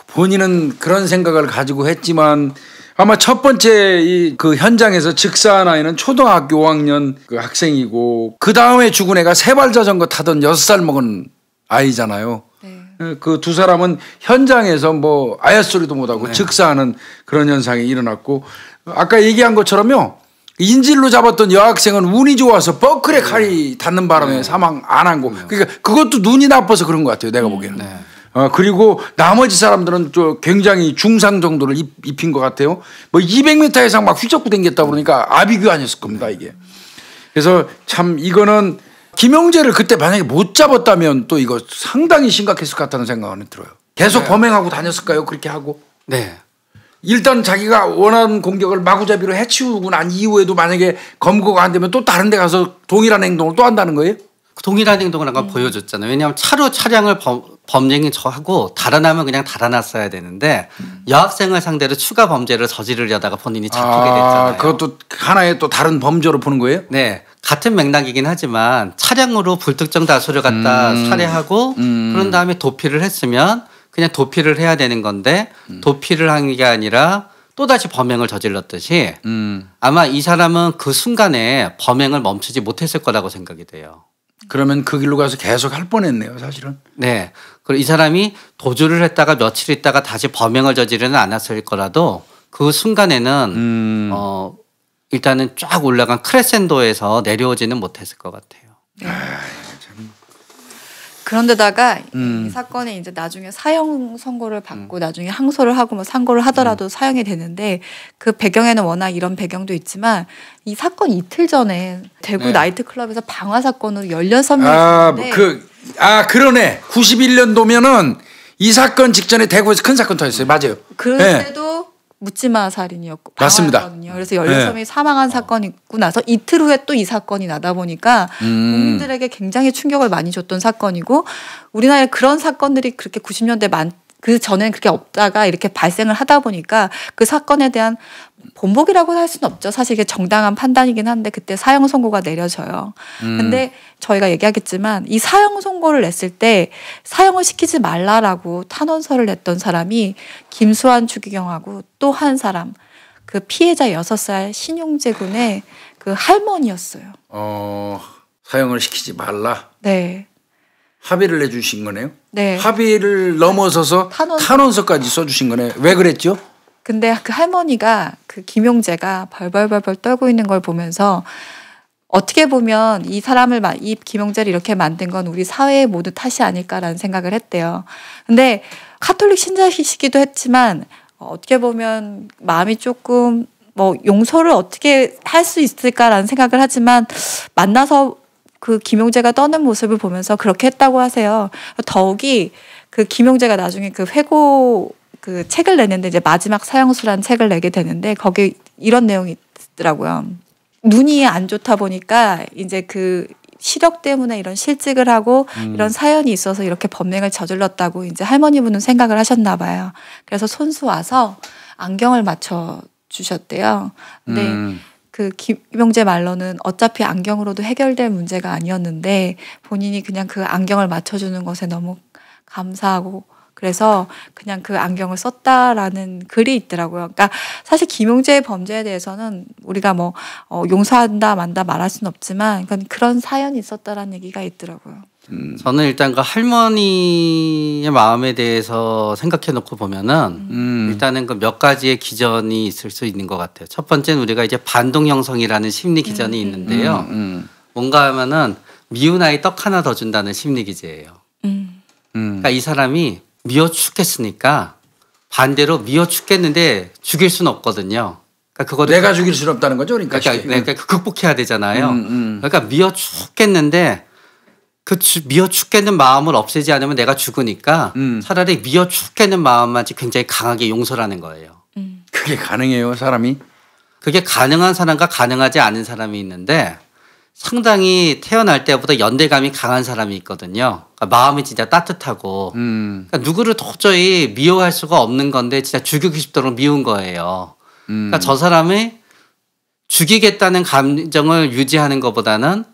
본인은 그런 생각을 가지고 했지만 아마 첫 번째 그 현장에서 즉사한 아이는 초등학교 5학년 그 학생이고 그 다음에 죽은 애가 세발 자전거 타던 6살 먹은 아이잖아요. 네. 그 두 사람은 현장에서 뭐 아야 소리도 못하고 즉사하는 그런 현상이 일어났고 아까 얘기한 것처럼요. 인질로 잡았던 여학생은 운이 좋아서 버클에 칼이 닿는 바람에 사망 안 한 거. 그러니까 그것도 눈이 나빠서 그런 것 같아요. 내가 보기에는. 그리고 나머지 사람들은 또 굉장히 중상 정도를 입힌 것 같아요. 뭐 200m 이상 막 휘젓고 댕겼다 그러니까 아비규 아니었을 겁니다, 이게. 그래서 참 이거는 김영재를 그때 만약에 못 잡았다면 또 이거 상당히 심각했을 것 같다는 생각은 들어요. 계속 범행하고 다녔을까요? 그렇게 하고. 네. 일단 자기가 원하는 공격을 마구잡이로 해치우고 난 이후에도 만약에 검거가 안 되면 또 다른 데 가서 동일한 행동을 또 한다는 거예요? 동일한 행동을 아까 보여줬잖아요. 왜냐하면 차로 차량을 범행이 하고 달아나면 그냥 달아났어야 되는데 여학생을 상대로 추가 범죄를 저지르려다가 본인이 잡히게 됐잖아요. 그것도 하나의 또 다른 범죄로 보는 거예요? 네. 같은 맥락이긴 하지만 차량으로 불특정 다수를 갖다 살해하고 그런 다음에 도피를 했으면 그냥 도피를 해야 되는 건데 도피를 한 게 아니라 또다시 범행을 저질렀듯이 아마 이 사람은 그 순간에 범행을 멈추지 못했을 거라고 생각이 돼요. 그러면 그 길로 가서 계속 할 뻔했네요, 사실은. 네. 그리고 이 사람이 도주를 했다가 며칠 있다가 다시 범행을 저지르는 않았을 거라도 그 순간에는 일단은 쫙 올라간 크레센도에서 내려오지는 못했을 것 같아요. 네. 그런데다가 이 사건이 이제 나중에 사형 선고를 받고 나중에 항소를 하고 뭐 상고를 하더라도 사형이 되는데 그 배경에는 워낙 이런 배경도 있지만 이 사건 이틀 전에 대구 나이트클럽에서 방화 사건으로 16명이 있는데 그러네. 91년도면은 이 사건 직전에 대구에서 큰 사건 터졌어요. 맞아요. 그때도 묻지마 살인이었고 맞습니다. 방화였거든요. 그래서 16명이 사망한 사건이 있고 나서 이틀 후에 또 이 사건이 나다 보니까 국민들에게 굉장히 충격을 많이 줬던 사건이고 우리나라에 그런 사건들이 그렇게 90년대 그 전에는 그렇게 없다가 이렇게 발생을 하다 보니까 그 사건에 대한 본보기라고 할 수는 없죠. 사실 이게 정당한 판단이긴 한데 그때 사형 선고가 내려져요. 근데 저희가 얘기하겠지만 이 사형 선고를 냈을 때 사형을 시키지 말라라고 탄원서를 냈던 사람이 김수환 추기경하고 또 한 사람 그 피해자 6살 신용재 군의 그 할머니였어요. 사형을 시키지 말라. 네. 합의를 해주신 거네요. 네. 합의를 넘어서서 탄원서까지 써주신 거네. 왜 그랬죠? 근데 그 할머니가 그 김용재가 벌벌벌벌 떨고 있는 걸 보면서 어떻게 보면 이 김용재를 이렇게 만든 건 우리 사회의 모두 탓이 아닐까라는 생각을 했대요. 근데 카톨릭 신자이시기도 했지만 어떻게 보면 마음이 조금 뭐 용서를 어떻게 할 수 있을까라는 생각을 하지만 만나서 그 김용재가 떠는 모습을 보면서 그렇게 했다고 하세요. 더욱이 그 김용재가 나중에 그 회고 그 책을 내는데 이제 마지막 사형수라는 책을 내게 되는데 거기 이런 내용이 있더라고요. 눈이 안 좋다 보니까 이제 그 시력 때문에 이런 실직을 하고 이런 사연이 있어서 이렇게 범행을 저질렀다고 이제 할머니분은 생각을 하셨나 봐요. 그래서 손수 와서 안경을 맞춰 주셨대요. 근데 그 김용재 말로는 어차피 안경으로도 해결될 문제가 아니었는데 본인이 그냥 그 안경을 맞춰주는 것에 너무 감사하고 그래서 그냥 그 안경을 썼다라는 글이 있더라고요. 그러니까 사실 김용재의 범죄에 대해서는 우리가 뭐 용서한다 만다 말할 수는 없지만 그런 사연이 있었다라는 얘기가 있더라고요. 저는 일단 그 할머니의 마음에 대해서 생각해 놓고 보면은 일단은 그 몇 가지의 기전이 있을 수 있는 것 같아요. 첫 번째는 우리가 이제 반동 형성이라는 심리 기전이 있는데요. 뭔가 하면은 미운 아이 떡 하나 더 준다는 심리 기제예요. 그러니까 이 사람이 미워 죽겠으니까 반대로 미워 죽겠는데 죽일 수는 없거든요. 그러니까 그거를 내가 죽일 수는 없다는 거죠, 그러니까. 그러니까 극복해야 되잖아요. 그러니까 미워 죽겠는데 그 미워 죽겠는 마음을 없애지 않으면 내가 죽으니까 차라리 미워 죽겠는 마음만 굉장히 강하게 용서를 하는 거예요. 그게 가능해요, 사람이? 그게 가능한 사람과 가능하지 않은 사람이 있는데 상당히 태어날 때보다 연대감이 강한 사람이 있거든요. 그러니까 마음이 진짜 따뜻하고 그러니까 누구를 도저히 미워할 수가 없는 건데 진짜 죽이고 싶도록 미운 거예요. 그러니까 저 사람이 죽이겠다는 감정을 유지하는 것보다는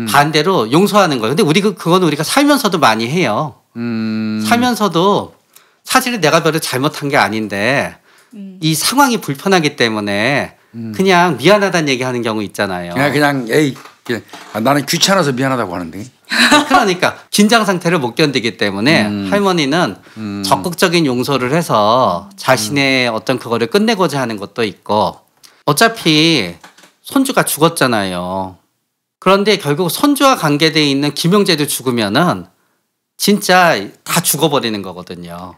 반대로 용서하는 거예요. 근데 그건 우리가 살면서도 많이 해요. 살면서도 사실은 내가 별로 잘못한 게 아닌데 이 상황이 불편하기 때문에 그냥 미안하다는 얘기하는 경우 있잖아요. 그냥 에이 나는 귀찮아서 미안하다고 하는데. 그러니까 긴장 상태를 못 견디기 때문에 할머니는 적극적인 용서를 해서 자신의 어떤 그거를 끝내고자 하는 것도 있고 어차피 손주가 죽었잖아요. 그런데 결국 손주와 관계되어 있는 김용재도 죽으면은 진짜 다 죽어버리는 거거든요.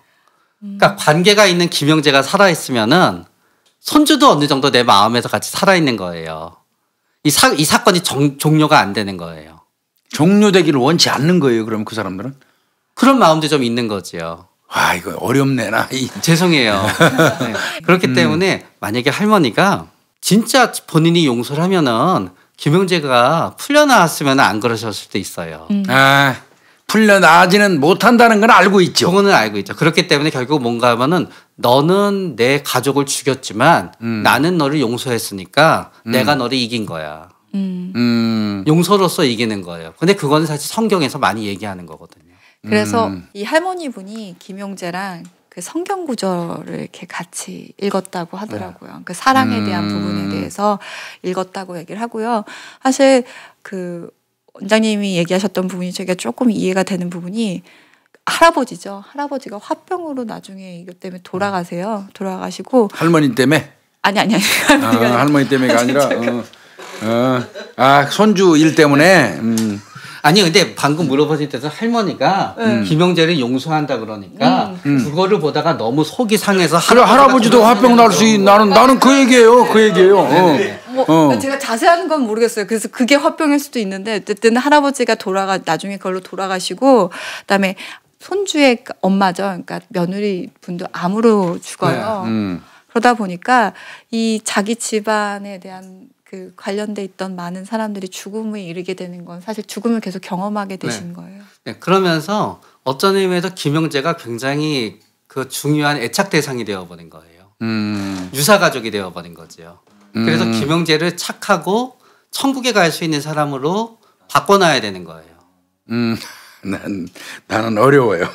그러니까 관계가 있는 김용재가 살아있으면은 손주도 어느 정도 내 마음에서 같이 살아있는 거예요. 이 사건이 종료가 안 되는 거예요. 종료되기를 원치 않는 거예요, 그럼 그 사람들은? 그런 마음도 좀 있는 거죠. 아, 이거 어렵네, 나. 죄송해요. 네. 그렇기 때문에 만약에 할머니가 진짜 본인이 용서를 하면은 김용재가 풀려나왔으면 안 그러셨을 수도 있어요. 아, 풀려나지는 못한다는 건 알고 있죠. 그거는 알고 있죠. 그렇기 때문에 결국 뭔가 하면은 너는 내 가족을 죽였지만 나는 너를 용서했으니까 내가 너를 이긴 거야. 용서로서 이기는 거예요. 근데 그건 사실 성경에서 많이 얘기하는 거거든요. 그래서 이 할머니 분이 김용재랑 그 성경 구절을 이렇게 같이 읽었다고 하더라고요. 그 사랑에 대한 부분에 대해서 읽었다고 얘기를 하고요. 사실 그 원장님이 얘기하셨던 부분이 제가 조금 이해가 되는 부분이 할아버지죠. 할아버지가 화병으로 나중에 이것 때문에 돌아가세요. 돌아가시고 할머니 때문에? 아니. 할머니 때문에가 아니라 손주 일 때문에. 아니 근데 방금 물어보실 때도 할머니가 김용재를 용서한다 그러니까 그거를 보다가 너무 속이 상해서 그래 할아버지도 화병 날 수 나는 그 얘기예요. 그 얘기예요. 제가 자세한 건 모르겠어요. 그래서 그게 화병일 수도 있는데 어쨌든 할아버지가 나중에 그걸로 돌아가시고 그다음에 손주의 엄마죠. 그러니까 며느리 분도 암으로 죽어요. 그러다 보니까 이 자기 집안에 대한 그 관련돼 있던 많은 사람들이 죽음에 이르게 되는 건 사실 죽음을 계속 경험하게 되신 거예요. 네, 그러면서 어떤 의미에서 김용재가 굉장히 그 중요한 애착 대상이 되어버린 거예요. 유사 가족이 되어버린 거죠. 그래서 김용재를 착하고 천국에 갈 수 있는 사람으로 바꿔놔야 되는 거예요. 나는 어려워요.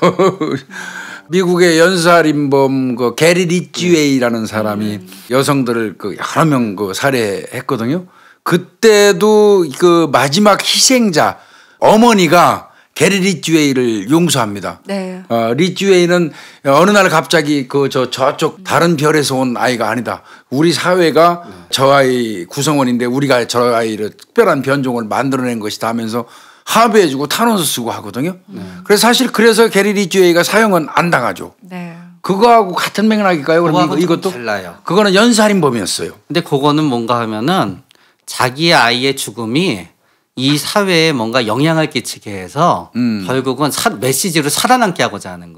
미국의 연쇄살인범 그 게리 리치웨이라는 사람이 여성들을 그 여러 명 그 살해했거든요. 그때도 그 마지막 희생자 어머니가 게리 리치웨이를 용서합니다. 네. 리치웨이는 어느 날 갑자기 저쪽 다른 별에서 온 아이가 아니다. 우리 사회가 저 아이 구성원인데 우리가 저 아이를 특별한 변종을 만들어낸 것이다 하면서 합의해주고 탄원서 쓰고 하거든요. 그래서 사실 그래서 게리 리치웨이가 사형은 안 당하죠. 네. 그거하고 같은 맥락일까요? 그럼 이것도 달라요. 그거는 연쇄살인범이었어요. 근데 그거는 뭔가 하면은 자기의 아이의 죽음이 이 사회에 뭔가 영향을 끼치게 해서 결국은 메시지로 살아남게 하고자 하는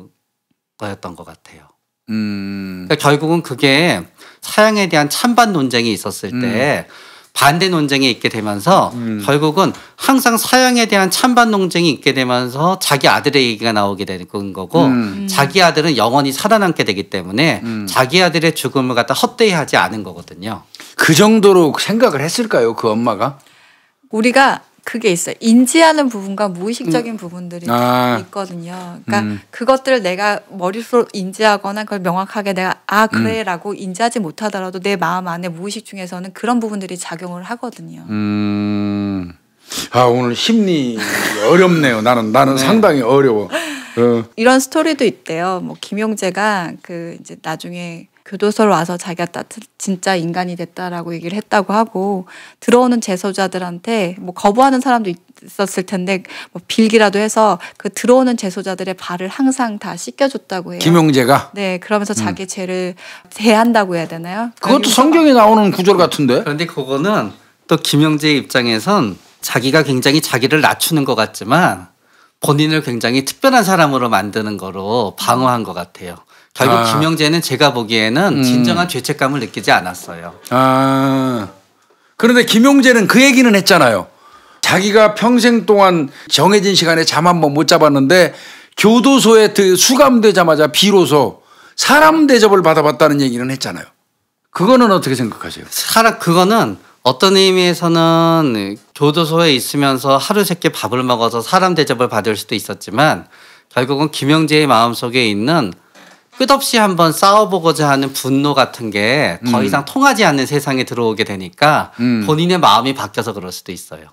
거였던 것 같아요. 그러니까 결국은 그게 사형에 대한 찬반 논쟁이 있었을 때 반대 논쟁이 있게 되면서 결국은 항상 사형에 대한 찬반 논쟁이 있게 되면서 자기 아들의 얘기가 나오게 되는 거고 자기 아들은 영원히 살아남게 되기 때문에 자기 아들의 죽음을 갖다 헛되이 하지 않은 거거든요. 그 정도로 생각을 했을까요? 그 엄마가? 우리가 그게 있어요. 인지하는 부분과 무의식적인 부분들이 있거든요. 그러니까 그것들을 내가 머릿속으로 인지하거나 그걸 명확하게 내가 그래라고 인지하지 못하더라도 내 마음 안에 무의식 중에서는 그런 부분들이 작용을 하거든요. 오늘 심리 어렵네요. 나는 상당히 어려워. 이런 스토리도 있대요. 뭐 김용재가 그 이제 나중에 교도소로 와서 자기가 진짜 인간이 됐다라고 얘기를 했다고 하고 들어오는 재소자들한테 뭐 거부하는 사람도 있었을 텐데 뭐 빌기라도 해서 그 들어오는 재소자들의 발을 항상 다 씻겨줬다고 해요. 김용재가? 네, 그러면서 자기 죄를 제한다고 해야 되나요? 그것도 성경에 나오는 구절 같은데. 그런데 그거는 또 김용재 입장에선 자기가 굉장히 자기를 낮추는 것 같지만 본인을 굉장히 특별한 사람으로 만드는 거로 방어한 것 같아요. 결국 김용재는 제가 보기에는 진정한 죄책감을 느끼지 않았어요. 그런데 김용재는 그 얘기는 했잖아요. 자기가 평생 동안 정해진 시간에 잠 한 번 못 잡았는데 교도소에 수감되자마자 비로소 사람 대접을 받아봤다는 얘기는 했잖아요. 그거는 어떻게 생각하세요? 그거는 어떤 의미에서는 교도소에 있으면서 하루 세끼 밥을 먹어서 사람 대접을 받을 수도 있었지만 결국은 김용재의 마음속에 있는 끝없이 한번 싸워보고자 하는 분노 같은 게 더 이상 통하지 않는 세상에 들어오게 되니까 본인의 마음이 바뀌어서 그럴 수도 있어요.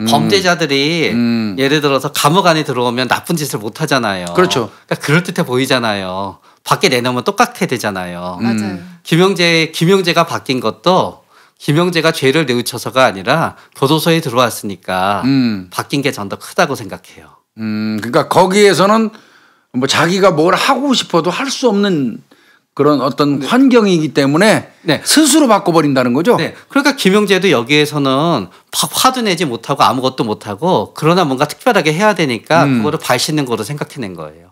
범죄자들이 예를 들어서 감옥 안에 들어오면 나쁜 짓을 못 하잖아요. 그렇죠. 그러니까 그럴듯해 보이잖아요. 밖에 내놓으면 똑같게 되잖아요. 맞아요. 김용재가 바뀐 것도 김용재가 죄를 뉘우쳐서가 아니라 교도소에 들어왔으니까 바뀐 게 전 더 크다고 생각해요. 그러니까 거기에서는 뭐 자기가 뭘 하고 싶어도 할 수 없는 그런 어떤 환경이기 때문에 스스로 바꿔버린다는 거죠. 네. 그러니까 김용재도 여기에서는 화도 내지 못하고 아무것도 못하고 그러나 뭔가 특별하게 해야 되니까 그거를 발 씻는 거로 생각해낸 거예요.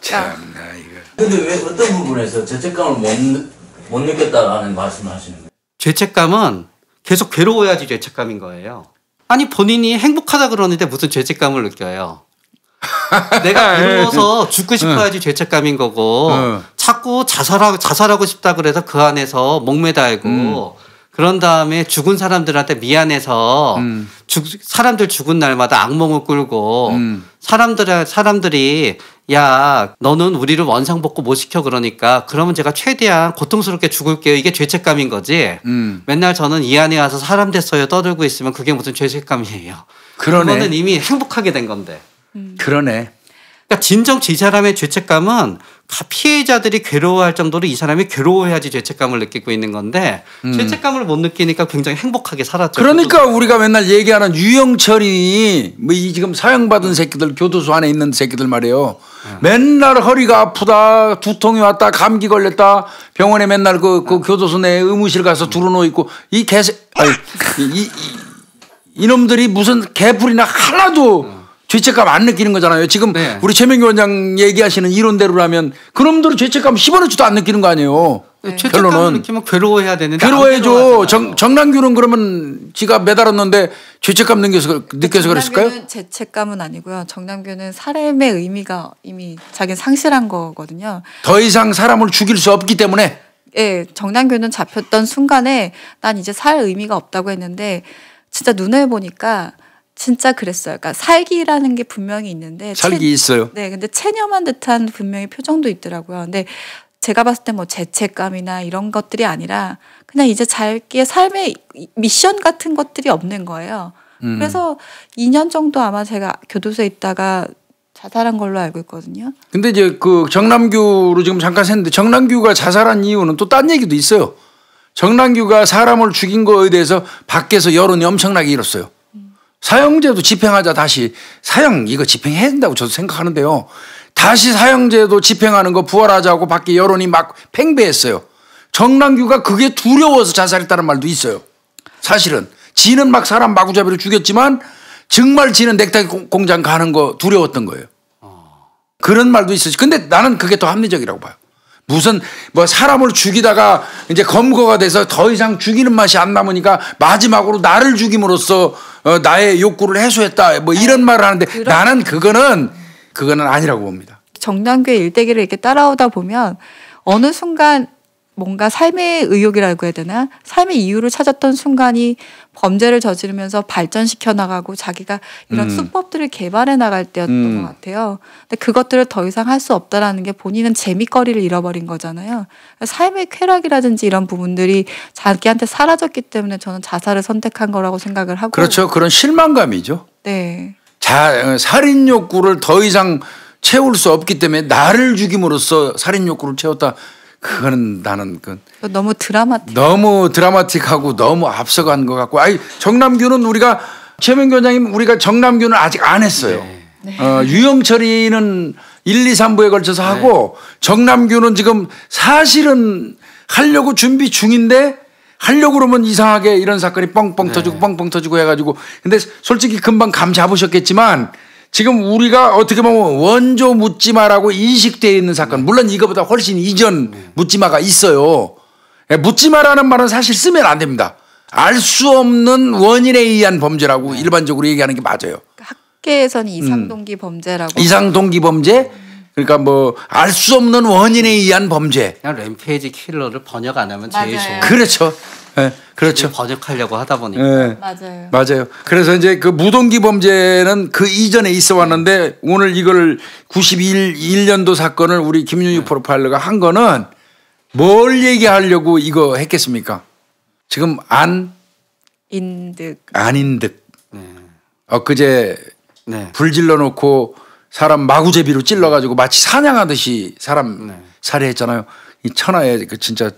참나 이거. 근데 왜 어떤 부분에서 죄책감을 못 느꼈다라는 말씀을 하시는 거예요? 죄책감은 계속 괴로워야지 죄책감인 거예요. 아니 본인이 행복하다 그러는데 무슨 죄책감을 느껴요. 내가 괴로워서 죽고 싶어야지 죄책감인 거고 자꾸 자살하고 싶다 그래서 그 안에서 목매달고 그런 다음에 죽은 사람들한테 미안해서 사람들 죽은 날마다 악몽을 꿀고 사람들이 야 너는 우리를 원상복구 못 시켜 그러니까 그러면 제가 최대한 고통스럽게 죽을게요. 이게 죄책감인 거지. 맨날 저는 이 안에 와서 사람 됐어요 떠들고 있으면 그게 무슨 죄책감이에요. 그러네. 그거는 이미 행복하게 된 건데. 그러네. 그러니까 진정 이 사람의 죄책감은 피해자들이 괴로워할 정도로 이 사람이 괴로워해야지 죄책감을 느끼고 있는 건데 죄책감을 못 느끼니까 굉장히 행복하게 살았죠. 그러니까 우리가 맨날 얘기하는 유영철이 뭐 이 지금 사형받은 새끼들 교도소 안에 있는 새끼들 말이에요. 맨날 허리가 아프다 두통이 왔다 감기 걸렸다 병원에 맨날 그 교도소 내 의무실 가서 들어놓여 있고 이놈들이 무슨 개풀이나 하나도 죄책감 안 느끼는 거잖아요. 지금 우리 최명기 원장 얘기하시는 이론대로라면 그놈들은 죄책감 10원어치도 안 느끼는 거 아니에요. 죄책감을 느끼면 괴로워해야 되는데 괴로워해줘. 정남규는 그러면 지가 매달았는데 죄책감 느껴서 그랬을까요? 정남규는 죄책감은 아니고요. 정남규는 삶의 의미가 이미 자기는 상실한 거거든요. 더 이상 사람을 죽일 수 없기 때문에. 예, 정남규는 잡혔던 순간에 난 이제 살 의미가 없다고 했는데 진짜 눈을 보니까 진짜 그랬어요. 그러니까 살기라는 게 분명히 있는데 살기 있어요. 네, 근데 체념한 듯한 분명히 표정도 있더라고요. 근데 제가 봤을 때 뭐 죄책감이나 이런 것들이 아니라 그냥 이제 자기의 삶의 미션 같은 것들이 없는 거예요. 그래서 2년 정도 아마 제가 교도소에 있다가 자살한 걸로 알고 있거든요. 근데 이제 그 정남규로 지금 잠깐 했는데 정남규가 자살한 이유는 또 딴 얘기도 있어요. 정남규가 사람을 죽인 거에 대해서 밖에서 여론이 엄청나게 일었어요. 사형제도 집행하자 다시 사형 이거 집행해야 된다고 저도 생각하는데요. 다시 사형제도 집행하는 거 부활하자고 밖에 여론이 막 팽배했어요. 정남규가 그게 두려워서 자살했다는 말도 있어요. 사실은 지는 막 사람 마구잡이로 죽였지만 정말 지는 넥타이 공장 가는 거 두려웠던 거예요. 그런 말도 있었지. 근데 나는 그게 더 합리적이라고 봐요. 무슨 뭐 사람을 죽이다가 이제 검거가 돼서 더 이상 죽이는 맛이 안 남으니까 마지막으로 나를 죽임으로써 나의 욕구를 해소했다 뭐 이런 말을 하는데 나는 그거는 아니라고 봅니다. 정남규의 일대기를 이렇게 따라오다 보면 어느 순간 뭔가 삶의 의욕이라고 해야 되나? 삶의 이유를 찾았던 순간이 범죄를 저지르면서 발전시켜 나가고 자기가 이런 수법들을 개발해 나갈 때였던 것 같아요. 근데 그것들을 더 이상 할 수 없다라는 게 본인은 재미거리를 잃어버린 거잖아요. 삶의 쾌락이라든지 이런 부분들이 자기한테 사라졌기 때문에 저는 자살을 선택한 거라고 생각을 하고. 그렇죠. 그런 실망감이죠. 네. 살인 욕구를 더 이상 채울 수 없기 때문에 나를 죽임으로써 살인 욕구를 채웠다. 그거는 나는 너무 드라마틱하고 너무 앞서간 것 같고. 정남규는 우리가 최명규 원장님 우리가 정남규는 아직 안 했어요. 네. 유영철이는 1, 2, 3부에 걸쳐서 하고 정남규는 지금 사실은 하려고 준비 중인데 하려고 그러면 이상하게 이런 사건이 뻥뻥 터지고 해가지고 근데 솔직히 금방 감 잡으셨겠지만 지금 우리가 어떻게 보면 원조 묻지마라고 인식되어 있는 사건 물론 이거보다 훨씬 이전 묻지마가 있어요. 묻지마라는 말은 사실 쓰면 안 됩니다. 알 수 없는 원인에 의한 범죄라고 일반적으로 얘기하는 게 맞아요. 학계에서는 이상동기 범죄라고. 이상동기 범죄? 그러니까 뭐 알 수 없는 원인에 의한 범죄. 그냥 램페이지 킬러를 번역 안 하면 제일 좋은. 그렇죠. 네, 그렇죠. 번역하려고 하다 보니까. 네. 맞아요. 그래서 이제 그 무동기 범죄는 그 이전에 있어 왔는데 오늘 이걸 91년도 사건을 우리 김윤희 프로파일러가 한 거는 뭘 얘기하려고 이거 했겠습니까? 지금 안인득. 엊그제 불질러 놓고 사람 마구제비로 찔러가지고 마치 사냥하듯이 사람 살해했잖아요. 이 천하의 그 진짜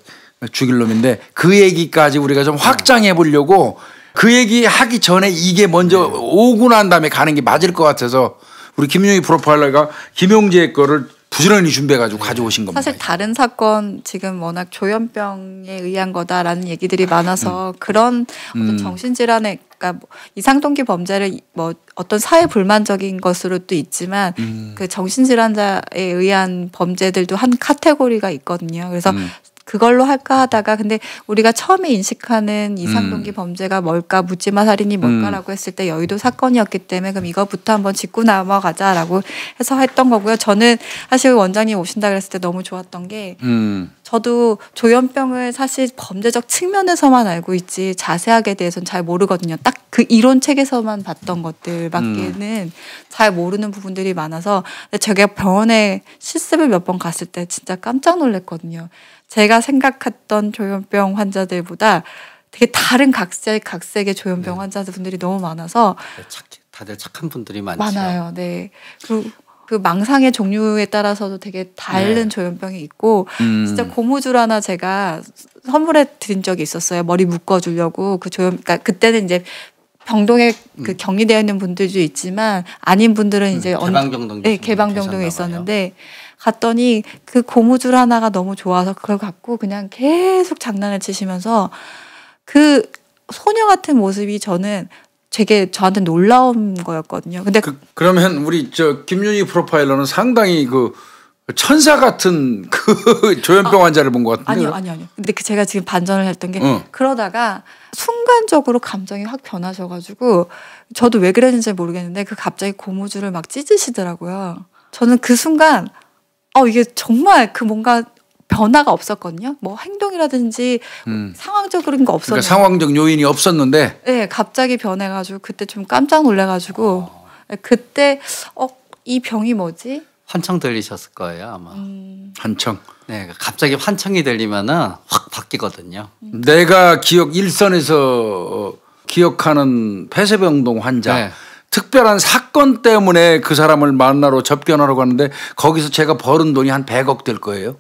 죽일 놈인데 그 얘기까지 우리가 좀 확장해 보려고 그 얘기 하기 전에 이게 먼저 오고 난 다음에 가는 게 맞을 것 같아서 우리 김용희 프로파일러가 김용재 거를 부지런히 준비해가지고 가져오신 겁니다. 사실 다른 사건 지금 워낙 조현병에 의한 거다라는 얘기들이 많아서 그런 어떤 정신질환에 그러니까 뭐 이상동기 범죄를 뭐 어떤 사회 불만적인 것으로도 있지만 그 정신질환자에 의한 범죄들도 한 카테고리가 있거든요. 그래서 그걸로 할까 하다가 근데 우리가 처음에 인식하는 이상동기 범죄가 뭘까 묻지마 살인이 뭘까라고 했을 때 여의도 사건이었기 때문에 그럼 이거부터 한번 짚고 넘어가자라고 해서 했던 거고요. 저는 사실 원장님 오신다 그랬을 때 너무 좋았던 게 저도 조현병을 사실 범죄적 측면에서만 알고 있지 자세하게 대해서는 잘 모르거든요. 딱 그 이론 책에서만 봤던 것들밖에는 잘 모르는 부분들이 많아서 제가 병원에 실습을 몇 번 갔을 때 진짜 깜짝 놀랐거든요. 제가 생각했던 조현병 환자들보다 되게 다른 각색의 조현병 환자분들이 너무 많아서 다들 착한 분들이 많아요. 네. 그 망상의 종류에 따라서도 되게 다른 조현병이 있고 진짜 고무줄 하나 제가 선물해 드린 적이 있었어요. 머리 묶어주려고 그러니까 그때는 이제 병동에 그 격리되어 있는 분들도 있지만 아닌 분들은 이제 개방병동에 있었는데 갔더니 그 고무줄 하나가 너무 좋아서 그걸 갖고 그냥 계속 장난을 치시면서 그 소녀 같은 모습이 저는 되게 저한테 놀라운 거였거든요. 근데 그러면 우리 김윤희 프로파일러는 상당히 그 천사 같은 그 조현병 환자를 본 것 같은데. 아니요. 근데 제가 지금 반전을 했던 게 그러다가 순간적으로 감정이 확 변하셔가지고 저도 왜 그랬는지 모르겠는데 그 갑자기 고무줄을 막 찢으시더라고요. 저는 그 순간 이게 정말 그 뭔가 변화가 없었거든요. 뭐 행동이라든지 상황적인 거 없었는데. 그러니까 상황적 요인이 없었는데. 네, 갑자기 변해가지고 그때 좀 깜짝 놀래가지고 그때 이 병이 뭐지? 환청 들리셨을 거예요 아마. 환청. 네, 갑자기 환청이 들리면은 확 바뀌거든요. 내가 일선에서 기억하는 폐쇄병동 환자. 네. 특별한 사건 때문에 그 사람을 만나러 접견하러 가는데 거기서 제가 벌은 돈이 한 100억 될 거예요.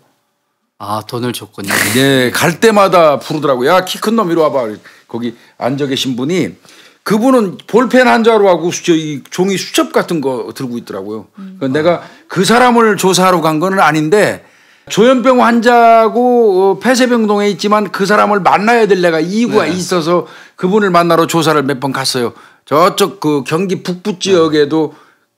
아, 돈을 줬군요. 네, 갈 때마다 부르더라고요. 야, 키 큰 놈 이리 와봐. 거기 앉아 계신 분이 그분은 볼펜 한 자루하고 이 종이 수첩 같은 거 들고 있더라고요. 내가 그 사람을 조사하러 간 건 아닌데 조현병 환자고 폐쇄병동에 있지만 그 사람을 만나야 될 내가 이유가 있어서 그분을 만나러 조사를 몇 번 갔어요. 저쪽 그 경기 북부 지역에도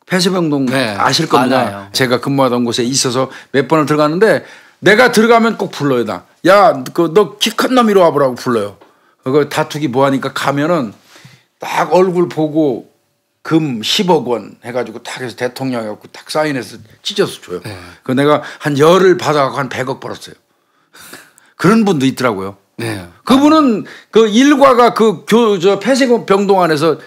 폐쇄병동 아실 겁니다. 많아요. 제가 근무하던 곳에 있어서 몇 번을 들어갔는데 내가 들어가면 꼭 불러요. 나. 야, 너 키 큰 놈 이리 와보라고 불러요. 그거 다투기 뭐 하니까 가면은 딱 얼굴 보고 금 10억 원 해가지고 딱 해서 대통령 해갖고 딱 사인해서 찢어서 줘요. 네. 그 내가 한 열을 받아갖고 한 100억 벌었어요. 그런 분도 있더라고요. 네. 그분은 그 일과가 저 폐쇄병동안에서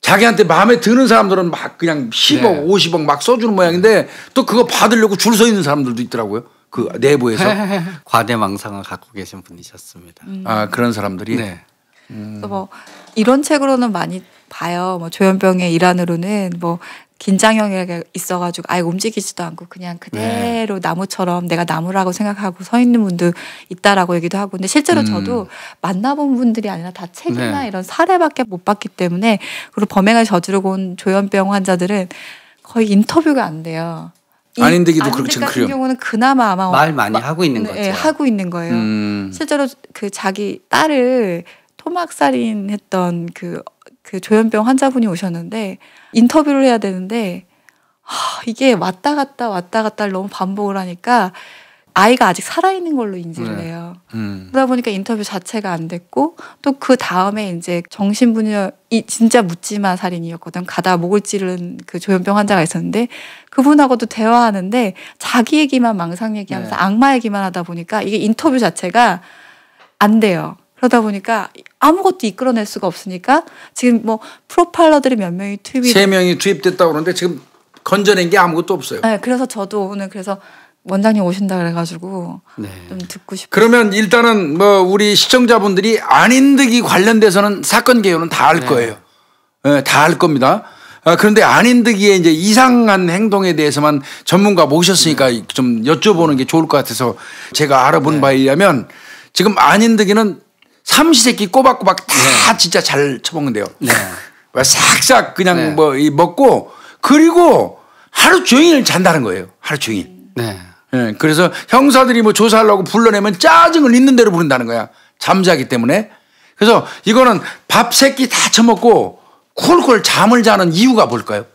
자기한테 마음에 드는 사람들은 막 그냥 10억, 네. 50억 막 써주는 모양인데 또 그거 받으려고 줄 서 있는 사람들도 있더라고요. 그 내부에서. 과대망상을 갖고 계신 분이셨습니다. 아, 그런 사람들이. 네. 그래서 뭐 이런 책으로는 많이 봐요. 뭐 조현병의 일환으로는 뭐 긴장형이 있어가지고 아예 움직이지도 않고 그냥 그대로 나무처럼 내가 나무라고 생각하고 서 있는 분도 있다라고 얘기도 하고 근데 실제로 저도 만나본 분들이 아니라 다 책이나 네. 이런 사례밖에 못 봤기 때문에 그리고 범행을 저지르고 온 조현병 환자들은 거의 인터뷰가 안 돼요. 안인대기도 그렇지 같은 그래요. 경우는 그나마 아마 말 많이 하고 있는 거죠. 네, 하고 있는 거예요. 실제로 그 자기 딸을 토막살인했던 그 조현병 환자분이 오셨는데 인터뷰를 해야 되는데 이게 왔다 갔다 너무 반복을 하니까 아이가 아직 살아있는 걸로 인지를 해요. 그러다 보니까 인터뷰 자체가 안 됐고 또 그 다음에 이제 정신분열이 진짜 묻지마 살인이었거든. 가다 목을 찌른 그 조현병 환자가 있었는데 그분하고도 대화하는데 자기 얘기만 망상 얘기하면서 악마 얘기만 하다 보니까 이게 인터뷰 자체가 안 돼요. 그러다 보니까 아무것도 이끌어낼 수가 없으니까 지금 뭐 프로파일러들이 몇 명이 투입이 3명이 투입됐다고 그러는데 지금 건져낸 게 아무것도 없어요. 네, 그래서 저도 오늘 그래서 원장님 오신다 그래가지고 네. 좀 듣고 싶어요. 그러면 일단은 뭐 우리 시청자분들이 안인득이 관련돼서는 사건 개요는 다 알 거예요. 네, 다 알 겁니다. 그런데 안인득이의 이제 이상한 행동에 대해서만 전문가 모셨으니까 좀 여쭤보는 게 좋을 것 같아서 제가 알아본 바에 의하면 지금 안인득이는 삼시세끼 꼬박꼬박 다 진짜 잘 처먹는데요. 네. 싹싹 그냥 뭐 먹고 그리고 하루 종일 잔다는 거예요. 하루 종일. 네. 예, 그래서 형사들이 뭐 조사하려고 불러내면 짜증을 있는 대로 부른다는 거야. 잠자기 때문에. 그래서 이거는 밥 세 끼 다 처먹고 콜콜 잠을 자는 이유가 뭘까요?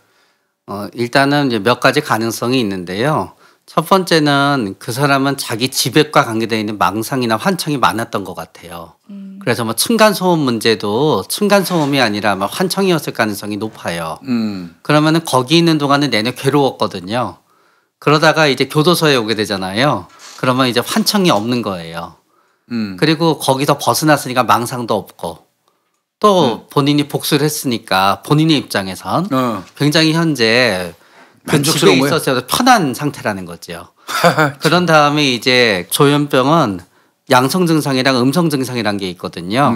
일단은 이제 몇 가지 가능성이 있는데요. 첫 번째는 그 사람은 자기 지백과 관계되어 있는 망상이나 환청이 많았던 것 같아요. 그래서 뭐 층간소음 문제도 층간소음이 아니라 아마 환청이었을 가능성이 높아요. 그러면은 거기 있는 동안은 내내 괴로웠거든요. 그러다가 이제 교도소에 오게 되잖아요. 그러면 이제 환청이 없는 거예요. 그리고 거기서 벗어났으니까 망상도 없고 또 본인이 복수를 했으니까 본인의 입장에선 굉장히 현재 그 집에 만족스러운 거예요? 있었어도 편한 상태라는 거죠. 그런 다음에 이제 조현병은 양성 증상이랑 음성 증상이란 게 있거든요.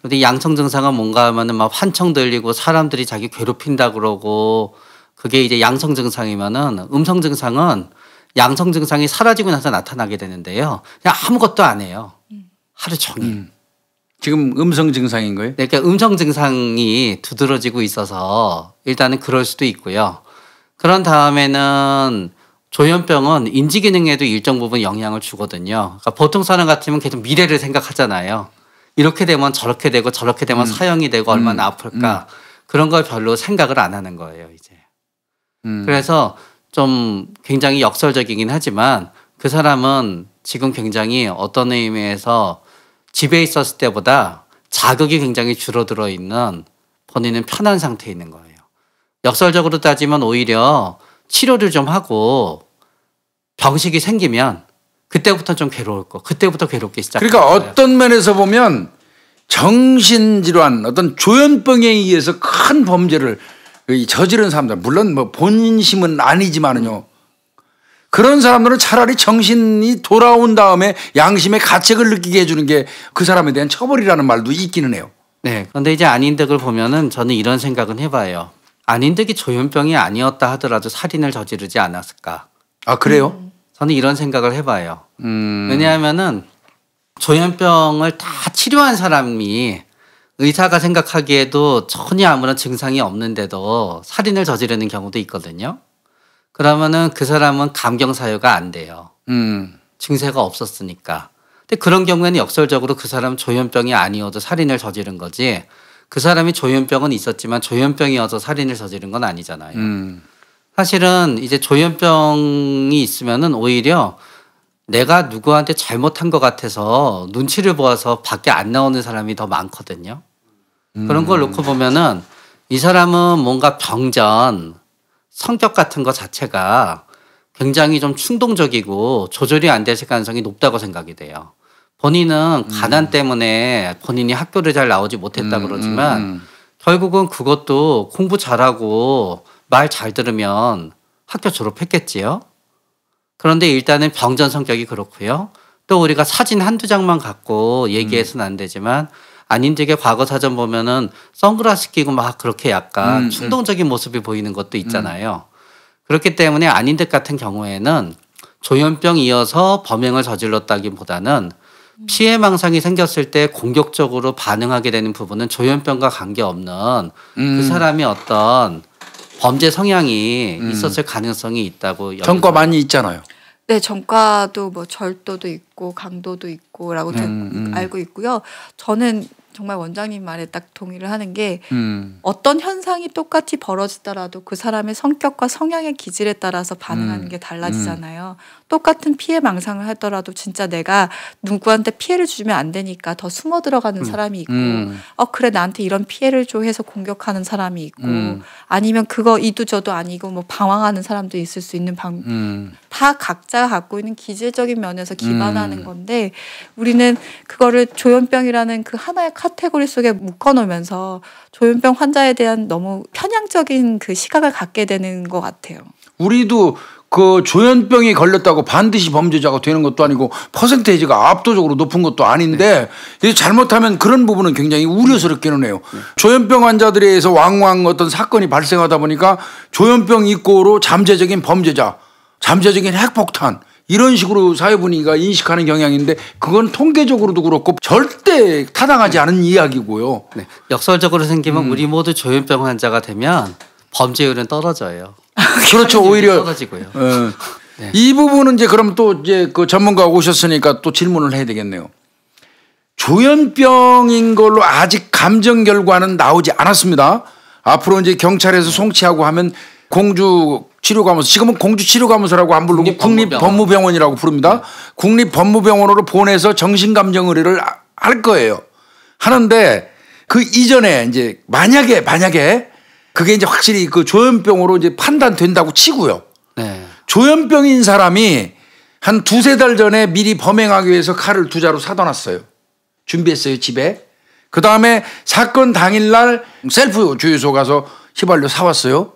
근데 양성 증상은 뭔가 하면은 막 환청 들리고 사람들이 자기 괴롭힌다 그러고 그게 이제 양성 증상이면은 음성 증상은 양성 증상이 사라지고 나서 나타나게 되는데요. 그냥 아무것도 안 해요. 하루 종일. 지금 음성 증상인 거예요? 네, 그러니까 음성 증상이 두드러지고 있어서 일단은 그럴 수도 있고요. 그런 다음에는 조현병은 인지 기능에도 일정 부분 영향을 주거든요. 그러니까 보통 사람 같으면 계속 미래를 생각하잖아요. 이렇게 되면 저렇게 되고 저렇게 되면 사형이 되고 얼마나 아플까. 그런 걸 별로 생각을 안 하는 거예요, 이제. 그래서 좀 굉장히 역설적이긴 하지만 그 사람은 지금 굉장히 어떤 의미에서 집에 있었을 때보다 자극이 굉장히 줄어들어 있는 본인은 편한 상태에 있는 거예요. 역설적으로 따지면 오히려 치료를 좀 하고 병식이 생기면 그때부터 좀 괴로울 거. 그때부터 괴롭기 시작해요. 그러니까 어떤 면에서 보면 정신질환 어떤 조현병에 의해서 큰 범죄를 저지른 사람들 물론 뭐 본심은 아니지만은요. 그런 사람들은 차라리 정신이 돌아온 다음에 양심의 가책을 느끼게 해주는 게 그 사람에 대한 처벌이라는 말도 있기는 해요. 네. 그런데 이제 안인득을 보면은 저는 이런 생각은 해봐요. 안인득이 조현병이 아니었다 하더라도 살인을 저지르지 않았을까. 아 그래요? 저는 이런 생각을 해봐요. 왜냐하면은 조현병을 다 치료한 사람이 의사가 생각하기에도 전혀 아무런 증상이 없는데도 살인을 저지르는 경우도 있거든요. 그러면은 그 사람은 감경 사유가 안 돼요. 증세가 없었으니까. 근데 그런 경우에는 역설적으로 그 사람은 조현병이 아니어도 살인을 저지른 거지. 그 사람이 조현병은 있었지만 조현병이어서 살인을 저지른 건 아니잖아요. 사실은 이제 조현병이 있으면은 오히려 내가 누구한테 잘못한 것 같아서 눈치를 보아서 밖에 안 나오는 사람이 더 많거든요. 그런 걸 놓고 보면은 이 사람은 뭔가 병전, 성격 같은 것 자체가 굉장히 좀 충동적이고 조절이 안 될 가능성이 높다고 생각이 돼요. 본인은 가난 때문에 본인이 학교를 잘 나오지 못했다 그러지만 결국은 그것도 공부 잘하고 말 잘 들으면 학교 졸업했겠지요. 그런데 일단은 병전 성격이 그렇고요. 또 우리가 사진 한두 장만 갖고 얘기해서는 안 되지만 안인득의 과거 사전 보면은 선글라스 끼고 막 그렇게 약간 충동적인 모습이 보이는 것도 있잖아요. 그렇기 때문에 안인득 같은 경우에는 조현병 이어서 범행을 저질렀다기보다는 피해망상이 생겼을 때 공격적으로 반응하게 되는 부분은 조현병과 관계없는 그 사람이 어떤 범죄 성향이 있었을 가능성이 있다고 전과 많이 있잖아요. 네, 전과도 뭐 절도도 있고 강도도 있고라고 알고 있고요. 저는 정말 원장님 말에 딱 동의를 하는 게 어떤 현상이 똑같이 벌어지더라도 그 사람의 성격과 성향의 기질에 따라서 반응하는 게 달라지잖아요. 똑같은 피해 망상을 하더라도 진짜 내가 누구한테 피해를 주면 안 되니까 더 숨어 들어가는 사람이 있고 그래 나한테 이런 피해를 줘 해서 공격하는 사람이 있고 아니면 그거 이도저도 아니고 뭐 방황하는 사람도 있을 수 있는 다 각자가 갖고 있는 기질적인 면에서 기반하는 건데 우리는 그거를 조현병이라는 그 하나의 카테고리 속에 묶어놓으면서 조현병 환자에 대한 너무 편향적인 그 시각을 갖게 되는 것 같아요. 우리도 그 조현병이 걸렸다고 반드시 범죄자가 되는 것도 아니고 퍼센테이지가 압도적으로 높은 것도 아닌데 잘못하면 그런 부분은 굉장히 우려스럽기는 해요. 조현병 환자들에 의해서 왕왕 어떤 사건이 발생하다 보니까 조현병 입고로 잠재적인 범죄자, 잠재적인 핵폭탄 이런 식으로 사회 분위기가 인식하는 경향인데 그건 통계적으로도 그렇고 절대 타당하지 않은 이야기고요. 네. 역설적으로 생기면 우리 모두 조현병 환자가 되면 범죄율은 떨어져요. 그렇죠. 오히려 떨어지고요. 네. 이 부분은 이제 그럼 또 이제 그 전문가가 오셨으니까 또 질문을 해야 되겠네요. 조현병인 걸로 아직 감정 결과는 나오지 않았습니다. 앞으로 이제 경찰에서 송치하고 하면 공주 치료감호소, 지금은 공주 치료감호소라고 안 부르고 국립법무병원이라고 부릅니다. 국립법무병원으로 보내서 정신감정 의뢰를 할 거예요. 하는데 그 이전에 이제 만약에 그게 이제 확실히 그 조현병으로 이제 판단된다고 치고요. 네. 조현병인 사람이 한 두세 달 전에 미리 범행하기 위해서 칼을 2자루 사다 놨어요. 준비했어요, 집에. 그 다음에 사건 당일날 셀프 주유소 가서 휘발유 사왔어요.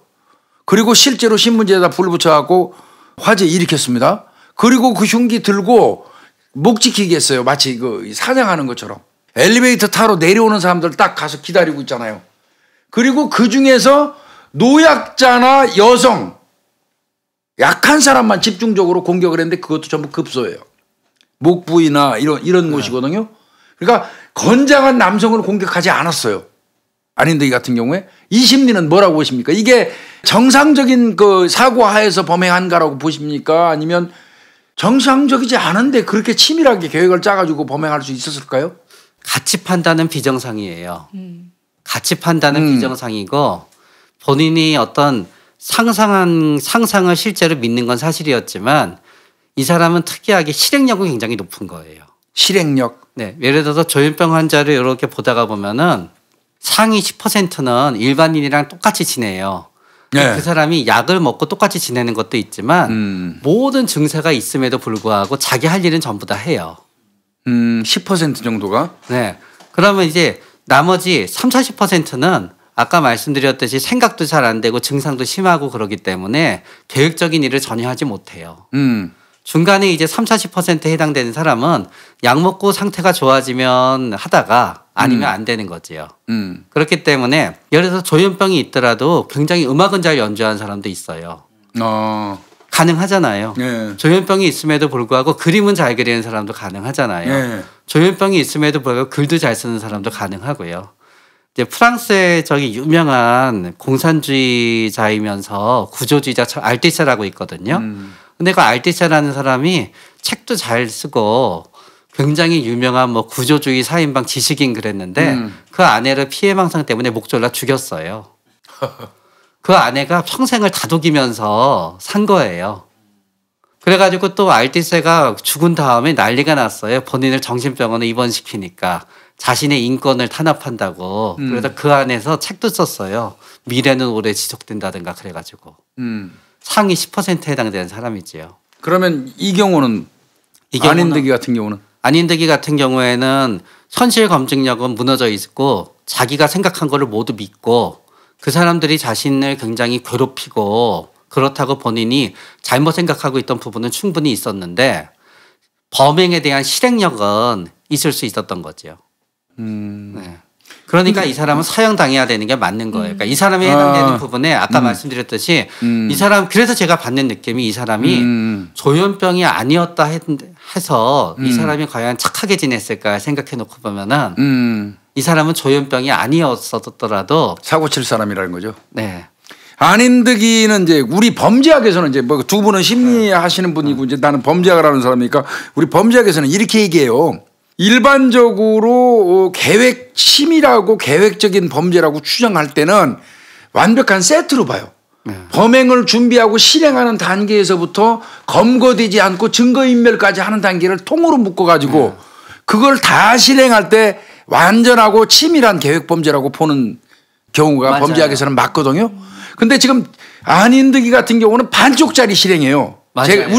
그리고 실제로 신문지에다 불 붙여갖고 화재 일으켰습니다. 그리고 그 흉기 들고 목 지키게 했어요. 마치 그 사냥하는 것처럼. 엘리베이터 타러 내려오는 사람들 딱 가서 기다리고 있잖아요. 그리고 그 중에서 노약자나 여성, 약한 사람만 집중적으로 공격을 했는데 그것도 전부 급소예요. 목 부위나 이런 곳이거든요. 그러니까 건장한 남성을 공격하지 않았어요. 안인득 같은 경우에. 이 심리는 뭐라고 보십니까? 이게 정상적인 그 사고하에서 범행한가라고 보십니까? 아니면 정상적이지 않은데 그렇게 치밀하게 계획을 짜가지고 범행할 수 있었을까요? 가치 판단은 비정상이에요. 가치 판단은 비정상이고 본인이 어떤 상상을 실제로 믿는 건 사실이었지만 이 사람은 특이하게 실행력은 굉장히 높은 거예요. 실행력. 네. 예를 들어서 조현병 환자를 이렇게 보다가 보면은 상위 10%는 일반인이랑 똑같이 지내요. 네. 그 사람이 약을 먹고 똑같이 지내는 것도 있지만 모든 증세가 있음에도 불구하고 자기 할 일은 전부 다 해요. 10% 정도가? 네. 그러면 이제 나머지 30-40%는 아까 말씀드렸듯이 생각도 잘 안 되고 증상도 심하고 그러기 때문에 계획적인 일을 전혀 하지 못해요. 중간에 이제 30-40%에 해당되는 사람은 약 먹고 상태가 좋아지면 하다가 아니면 안 되는 거지요. 그렇기 때문에 예를 들어서 조현병이 있더라도 굉장히 음악은 잘 연주하는 사람도 있어요. 가능하잖아요. 네. 조현병이 있음에도 불구하고 그림은 잘 그리는 사람도 가능하잖아요. 네. 조현병이 있음에도 불구하고 글도 잘 쓰는 사람도 가능하고요. 이제 프랑스의 저기 유명한 공산주의자이면서 구조주의자 알티세라고 있거든요. 근데 그 알티세라는 사람이 책도 잘 쓰고 굉장히 유명한 뭐 구조주의 4인방 지식인 그랬는데 그 아내를 피해망상 때문에 목 졸라 죽였어요. 그 아내가 평생을 다독이면서 산 거예요. 그래가지고 또 알뜰세가 죽은 다음에 난리가 났어요. 본인을 정신병원에 입원시키니까 자신의 인권을 탄압한다고. 그래서 그 안에서 책도 썼어요. 미래는 오래 지속된다든가 그래가지고 상위 10%에 해당되는 사람이지요. 그러면 이 경우는 안인득이 같은 경우는 안인득이 같은 경우에는 현실 검증력은 무너져 있고 자기가 생각한 거를 모두 믿고 그 사람들이 자신을 굉장히 괴롭히고 그렇다고 본인이 잘못 생각하고 있던 부분은 충분히 있었는데 범행에 대한 실행력은 있을 수 있었던 거죠. 네. 그러니까 이 사람은 사형당해야 되는 게 맞는 거예요. 그러니까 이 사람이 해당되는 부분에 아까 말씀드렸듯이 이 사람 그래서 제가 받는 느낌이 이 사람이 조현병이 아니었다 해서 이 사람이 과연 착하게 지냈을까 생각해 놓고 보면은 이 사람은 조현병이 아니었었더라도 사고 칠 사람이라는 거죠. 네. 안인득이는 이제 우리 범죄학에서는 이제 뭐 두 분은 심리하시는 분이고 이제 나는 범죄학을 하는 사람이니까 우리 범죄학에서는 이렇게 얘기해요. 일반적으로 계획 치밀하고 계획적인 범죄라고 추정할 때는 완벽한 세트로 봐요. 범행을 준비하고 실행하는 단계에서부터 검거되지 않고 증거인멸까지 하는 단계를 통으로 묶어가지고 그걸 다 실행할 때 완전하고 치밀한 계획범죄라고 보는 경우가 맞아요. 범죄학에서는 맞거든요. 근데 지금 안인득이 같은 경우는 반쪽짜리 실행해요.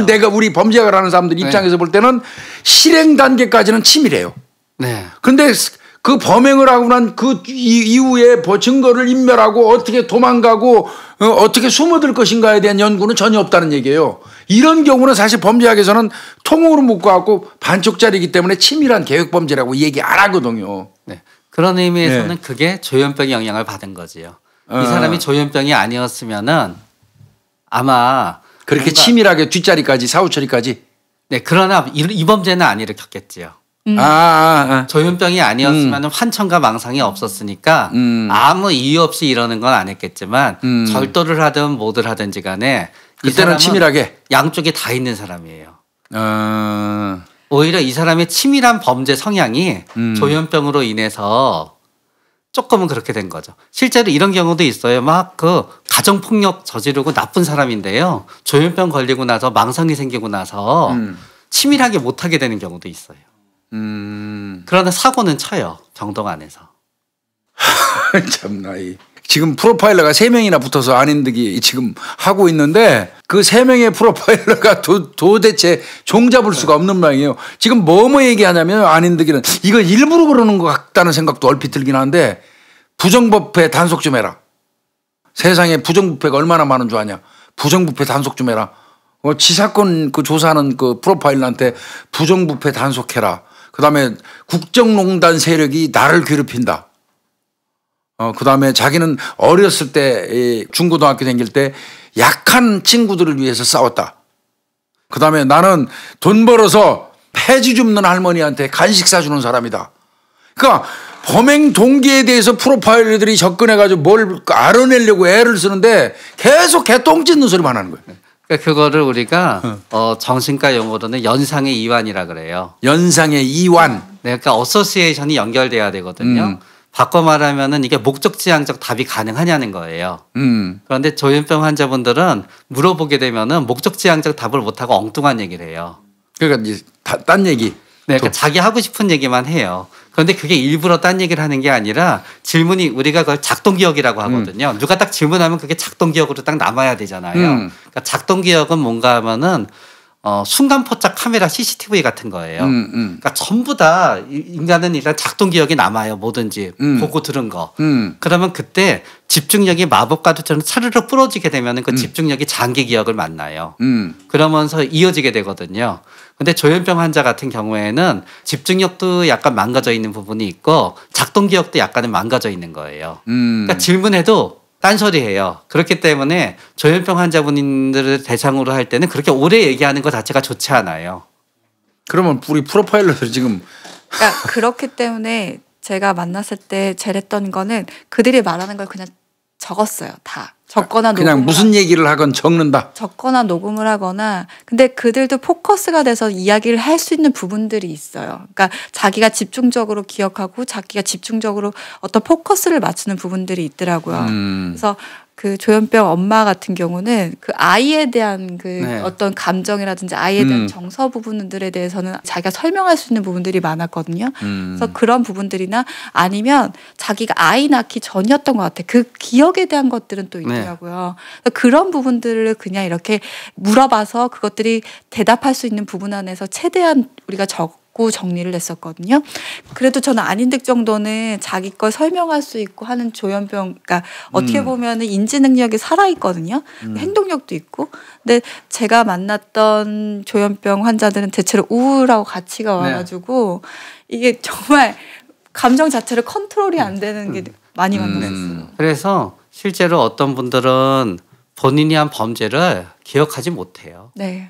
내가 우리 범죄학을 하는 사람들 입장에서 볼 때는 실행 단계까지는 치밀해요. 네. 근데 그 범행을 하고 난 그 이후에 증거를 인멸하고 어떻게 도망가고 어떻게 숨어들 것인가에 대한 연구는 전혀 없다는 얘기예요. 이런 경우는 사실 범죄학에서는 통으로 묶어갖고 반쪽짜리이기 때문에 치밀한 계획범죄라고 얘기 안 하거든요. 네. 그런 의미에서는 그게 조현병의 영향을 받은 거지요. 이 사람이 조현병이 아니었으면은 아마 그렇게 치밀하게 뒷자리까지 사후처리까지. 네. 그러나 이 범죄는 안 일으켰겠지요. 조현병이 아니었으면 환청과 망상이 없었으니까 아무 이유 없이 이러는 건 안 했겠지만 절도를 하든 뭐를 하든지 간에 그때는 치밀하게 양쪽에 다 있는 사람이에요. 오히려 이 사람의 치밀한 범죄 성향이 조현병으로 인해서 조금은 그렇게 된 거죠. 실제로 이런 경우도 있어요. 막 그 가정폭력 저지르고 나쁜 사람인데요. 조현병 걸리고 나서 망상이 생기고 나서 치밀하게 못하게 되는 경우도 있어요. 그러나 사고는 쳐요. 병동 안에서. 참나 지금 프로파일러가 3명이나 붙어서 안인득이 지금 하고 있는데 그 3명의 프로파일러가 도대체 종잡을 수가 없는 모양이에요. 지금 뭐 얘기하냐면 안인득이는 이거 일부러 그러는 것 같다는 생각도 얼핏 들긴 하는데 부정부패 단속 좀 해라. 세상에 부정부패가 얼마나 많은 줄 아냐. 부정부패 단속 좀 해라. 지사건 그 조사하는 그 프로파일러한테 부정부패 단속해라. 그다음에 국정농단 세력이 나를 괴롭힌다. 그다음에 자기는 어렸을 때 중고등학교 다닐 때 약한 친구들을 위해서 싸웠다. 그다음에 나는 돈 벌어서 폐지 줍는 할머니한테 간식 사주는 사람이다. 그러니까 범행 동기에 대해서 프로파일러들이 접근해가지고 뭘 알아내려고 애를 쓰는데 계속 개똥 찢는 소리만 하는 거예요. 그러니까 그거를 우리가 정신과 용어로는 연상의 이완이라 그래요. 연상의 이완. 네, 그러니까 어소시에이션이 연결돼야 되거든요. 바꿔 말하면은 이게 목적지향적 답이 가능하냐는 거예요. 그런데 조현병 환자분들은 물어보게 되면은 목적지향적 답을 못하고 엉뚱한 얘기를 해요. 그러니까 이제 딴 얘기. 네, 그러니까 자기 하고 싶은 얘기만 해요. 그런데 그게 일부러 딴 얘기를 하는 게 아니라 질문이 우리가 그걸 작동기억이라고 하거든요. 누가 딱 질문하면 그게 작동기억으로 딱 남아야 되잖아요. 그러니까 작동기억은 뭔가 하면은 순간포착 카메라 CCTV 같은 거예요. 그러니까 전부 다 인간은 일단 작동기억이 남아요. 뭐든지 보고 들은 거. 그러면 그때 집중력이 마법가루처럼 차르르 부러지게 되면 그 집중력이 장기 기억을 만나요. 그러면서 이어지게 되거든요. 근데 조현병 환자 같은 경우에는 집중력도 약간 망가져 있는 부분이 있고 작동기억도 약간은 망가져 있는 거예요. 그러니까 질문해도 딴소리해요. 그렇기 때문에 조현병 환자분들을 대상으로 할 때는 그렇게 오래 얘기하는 것 자체가 좋지 않아요. 그러면 우리 프로파일러들 지금 그러니까 그렇기 때문에 제가 만났을 때 잘했던 거는 그들이 말하는 걸 그냥 적었어요. 다 적거나 그냥 무슨 얘기를 하건 적는다. 적거나 녹음을 하거나. 근데 그들도 포커스가 돼서 이야기를 할 수 있는 부분들이 있어요. 그러니까 자기가 집중적으로 기억하고 자기가 집중적으로 어떤 포커스를 맞추는 부분들이 있더라고요. 그래서 그 조현병 엄마 같은 경우는 그 아이에 대한 그 네. 어떤 감정이라든지 아이에 대한 정서 부분들에 대해서는 자기가 설명할 수 있는 부분들이 많았거든요. 그래서 그런 부분들이나 아니면 자기가 아이 낳기 전이었던 것 같아. 그 기억에 대한 것들은 또 있더라고요. 그런 부분들을 그냥 이렇게 물어봐서 그것들이 대답할 수 있는 부분 안에서 최대한 우리가 정리를 했었거든요. 그래도 저는 안인득 정도는 자기 걸 설명할 수 있고 하는 조현병, 그러니까 어떻게 보면은 인지 능력이 살아 있거든요. 행동력도 있고. 근데 제가 만났던 조현병 환자들은 대체로 우울하고 가치가 와가지고 이게 정말 감정 자체를 컨트롤이 안 되는 게 많이 만났어요. 그래서 실제로 어떤 분들은 본인이 한 범죄를 기억하지 못해요. 네.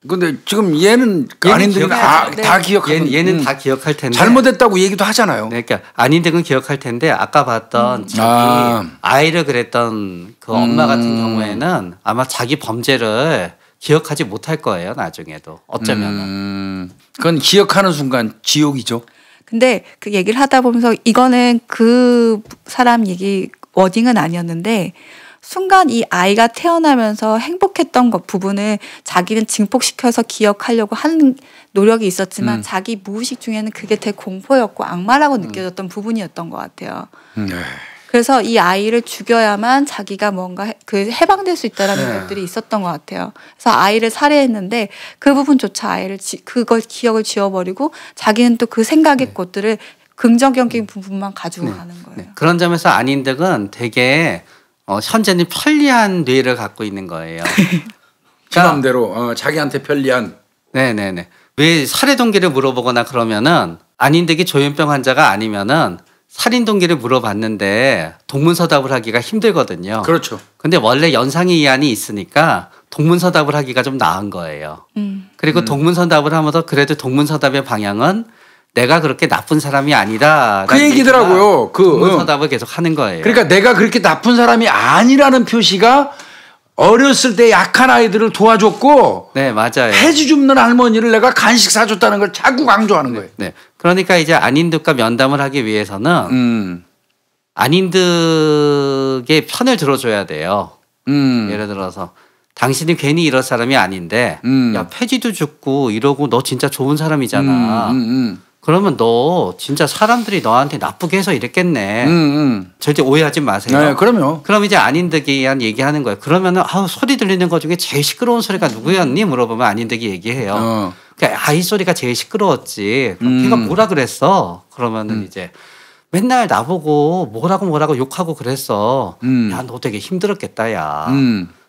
근데 지금 얘는 아닌데 다 기억하고 얘는 다 기억할 텐데 잘못했다고 얘기도 하잖아요. 네, 그러니까 아닌데는 기억할 텐데 아까 봤던 자기 아이를 그랬던 그 엄마 같은 경우에는 아마 자기 범죄를 기억하지 못할 거예요. 나중에도 어쩌면은. 그건 기억하는 순간 지옥이죠. 근데 그 얘기를 하다 보면서 이거는 그 사람 얘기 워딩은 아니었는데 순간 이 아이가 태어나면서 행복했던 것 부분을 자기는 증폭시켜서 기억하려고 하는 노력이 있었지만 자기 무의식 중에는 그게 되게 공포였고 악마라고 느껴졌던 부분이었던 것 같아요. 그래서 이 아이를 죽여야만 자기가 뭔가 그 해방될 수 있다라는 것들이 있었던 것 같아요. 그래서 아이를 살해했는데 그 부분조차 아이를 그걸 기억을 지워버리고 자기는 또 그 생각의 것들을 긍정적인 부분만 가지고 가는 거예요. 그런 점에서 안인득은 되게 현재는 편리한 뇌를 갖고 있는 거예요. 그 마음대로 자기한테 편리한. 네네네. 왜 살해 동기를 물어보거나 그러면은 안인득이 조현병 환자가 아니면은 살인 동기를 물어봤는데 동문서답을 하기가 힘들거든요. 그렇죠. 근데 원래 연상의 이한이 있으니까 동문서답을 하기가 좀 나은 거예요. 그리고 동문서답을 하면서 그래도 동문서답의 방향은 내가 그렇게 나쁜 사람이 아니다. 그 얘기더라고요. 동문서답을 계속 하는 거예요. 그러니까 내가 그렇게 나쁜 사람이 아니라는 표시가 어렸을 때 약한 아이들을 도와줬고, 네 맞아요. 폐지 줍는 할머니를 내가 간식 사줬다는 걸 자꾸 강조하는 거예요. 네. 그러니까 이제 안인득과 면담을 하기 위해서는 안인득의 편을 들어줘야 돼요. 예를 들어서 당신이 괜히 이럴 사람이 아닌데, 야 폐지도 줍고 이러고 너 진짜 좋은 사람이잖아. 그러면 너 진짜 사람들이 너한테 나쁘게 해서 이랬겠네. 절대 오해하지 마세요. 네, 그럼요. 그럼 이제 안인득이 한 얘기하는 거예요. 그러면은 소리 들리는 것 중에 제일 시끄러운 소리가 누구였니? 물어보면 안인득이 얘기해요. 그러니까 아이 소리가 제일 시끄러웠지. 걔가 뭐라 그랬어? 그러면은 이제 맨날 나보고 뭐라고 욕하고 그랬어. 야, 너 되게 힘들었겠다, 야.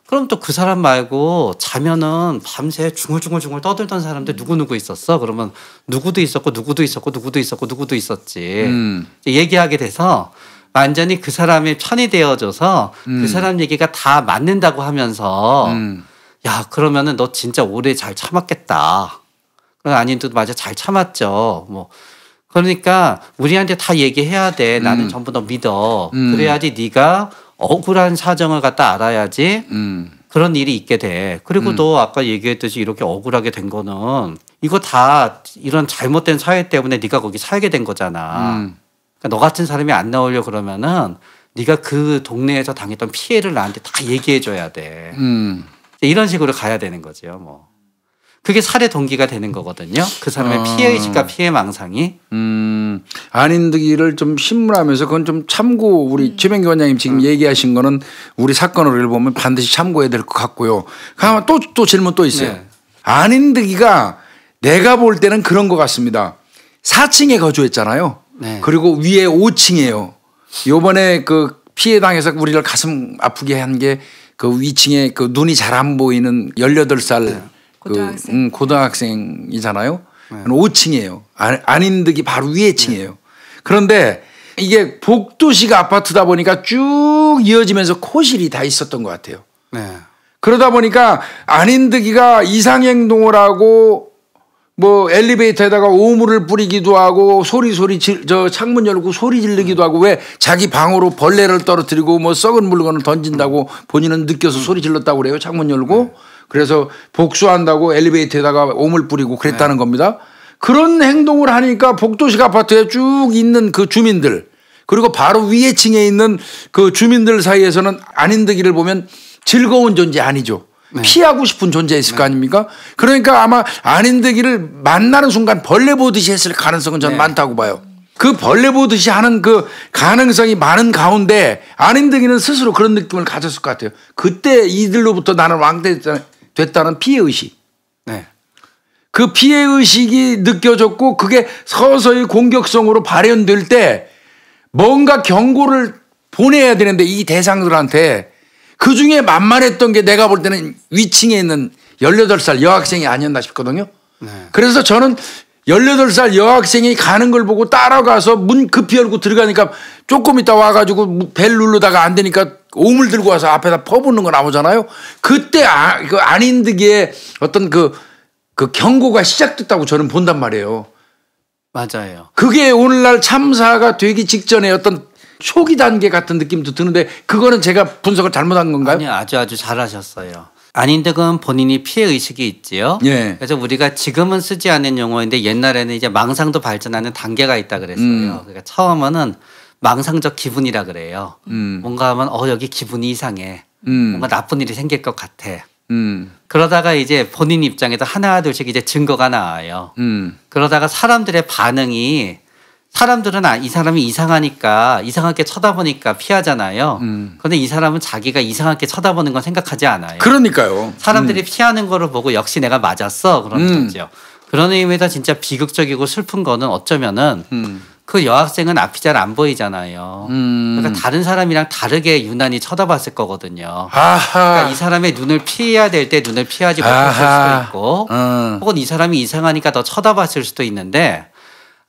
그럼 또 그 사람 말고 자면은 밤새 중얼중얼 떠들던 사람들 누구 있었어? 그러면 누구도 있었고 누구도 있었지. 얘기하게 돼서 완전히 그 사람의 편이 되어줘서 그 사람 얘기가 다 맞는다고 하면서 야 그러면은 너 진짜 오래 잘 참았겠다. 아닌도 맞아 잘 참았죠. 뭐 그러니까 우리한테 다 얘기해야 돼. 나는 전부 너 믿어. 그래야지 네가 억울한 사정을 갖다 알아야지 그런 일이 있게 돼. 그리고 너 아까 얘기했듯이 이렇게 억울하게 된 거는 이거 다 이런 잘못된 사회 때문에 네가 거기 살게 된 거잖아. 그러니까 너 같은 사람이 안 나오려 그러면은 네가 그 동네에서 당했던 피해를 나한테 다 얘기해 줘야 돼. 이런 식으로 가야 되는 거죠. 뭐. 그게 살해 동기가 되는 거거든요. 그 사람의 피해의식과 피해망상이. 안인득이를 좀 신문하면서 그건 좀 참고 우리 최명기 원장님 지금 얘기하신 거는 우리 사건을 보면 반드시 참고해야 될 것 같고요. 그러면 또 질문 또 있어요. 네. 안인득이가 내가 볼 때는 그런 것 같습니다. 4층에 거주했잖아요. 네. 그리고 위에 5층이에요. 요번에 그 피해 당해서 우리를 가슴 아프게 한 게 그 위층에 그 눈이 잘 안 보이는 18살 네. 고등학생이잖아요. 5층이에요. 안인득이 바로 위에 층이에요. 그런데 이게 복도식 아파트다 보니까 쭉 이어지면서 코실이 다 있었던 것 같아요. 네. 그러다 보니까 안인득이가 이상행동을 하고 뭐 엘리베이터에다가 오물을 뿌리기도 하고 창문 열고 소리 지르기도 하고 왜 자기 방으로 벌레를 떨어뜨리고 뭐 썩은 물건을 던진다고 본인은 느껴서 소리 질렀다고 그래요. 창문 열고. 그래서 복수한다고 엘리베이터에다가 오물 뿌리고 그랬다는 겁니다. 그런 행동을 하니까 복도식 아파트에 쭉 있는 그 주민들 그리고 바로 위에 층에 있는 그 주민들 사이에서는 안인득이를 보면 즐거운 존재 아니죠. 네. 피하고 싶은 존재였을 거 아닙니까? 그러니까 아마 안인득이를 만나는 순간 벌레 보듯이 했을 가능성은 저는 많다고 봐요. 그 벌레 보듯이 하는 그 가능성이 많은 가운데 안인득이는 스스로 그런 느낌을 가졌을 것 같아요. 그때 이들로부터 나는 왕됐다는 피해의식. 네. 그 피해의식이 느껴졌고 그게 서서히 공격성으로 발현될 때 뭔가 경고를 보내야 되는데 이 대상들한테 그중에 만만했던 게 내가 볼 때는 위층에 있는 18살 여학생이 아니었나 싶거든요. 네. 그래서 저는 18살 여학생이 가는 걸 보고 따라가서 문 급히 열고 들어가니까 조금 있다 와가지고 벨 누르다가 안 되니까 오물 들고 와서 앞에다 퍼붓는 거 나오잖아요. 그때 그 안인득이의 어떤 그 경고가 시작됐다고 저는 본단 말이에요. 맞아요. 그게 오늘날 참사가 되기 직전에 어떤 초기 단계 같은 느낌도 드는데 그거는 제가 분석을 잘못한 건가요? 아니 아주 잘하셨어요. 안인득은 본인이 피해 의식이 있지요. 예. 그래서 우리가 지금은 쓰지 않는 용어인데 옛날에는 이제 망상도 발전하는 단계가 있다 그랬어요. 그러니까 처음에는 망상적 기분이라 그래요. 뭔가 하면 여기 기분이 이상해. 뭔가 나쁜 일이 생길 것 같아. 그러다가 이제 본인 입장에서 하나 둘씩 이제 증거가 나와요. 그러다가 사람들의 반응이 사람들은 이 사람이 이상하니까 이상하게 쳐다보니까 피하잖아요. 그런데 이 사람은 자기가 이상하게 쳐다보는 건 생각하지 않아요. 그러니까요. 사람들이 피하는 거를 보고 역시 내가 맞았어 그러는 거죠. 그런 의미에서 진짜 비극적이고 슬픈 거는 어쩌면은 그 여학생은 앞이 잘 안 보이잖아요. 그러니까 다른 사람이랑 다르게 유난히 쳐다봤을 거거든요. 그러니까 이 사람의 눈을 피해야 될 때 눈을 피하지 못했을 수도 있고 혹은 이 사람이 이상하니까 더 쳐다봤을 수도 있는데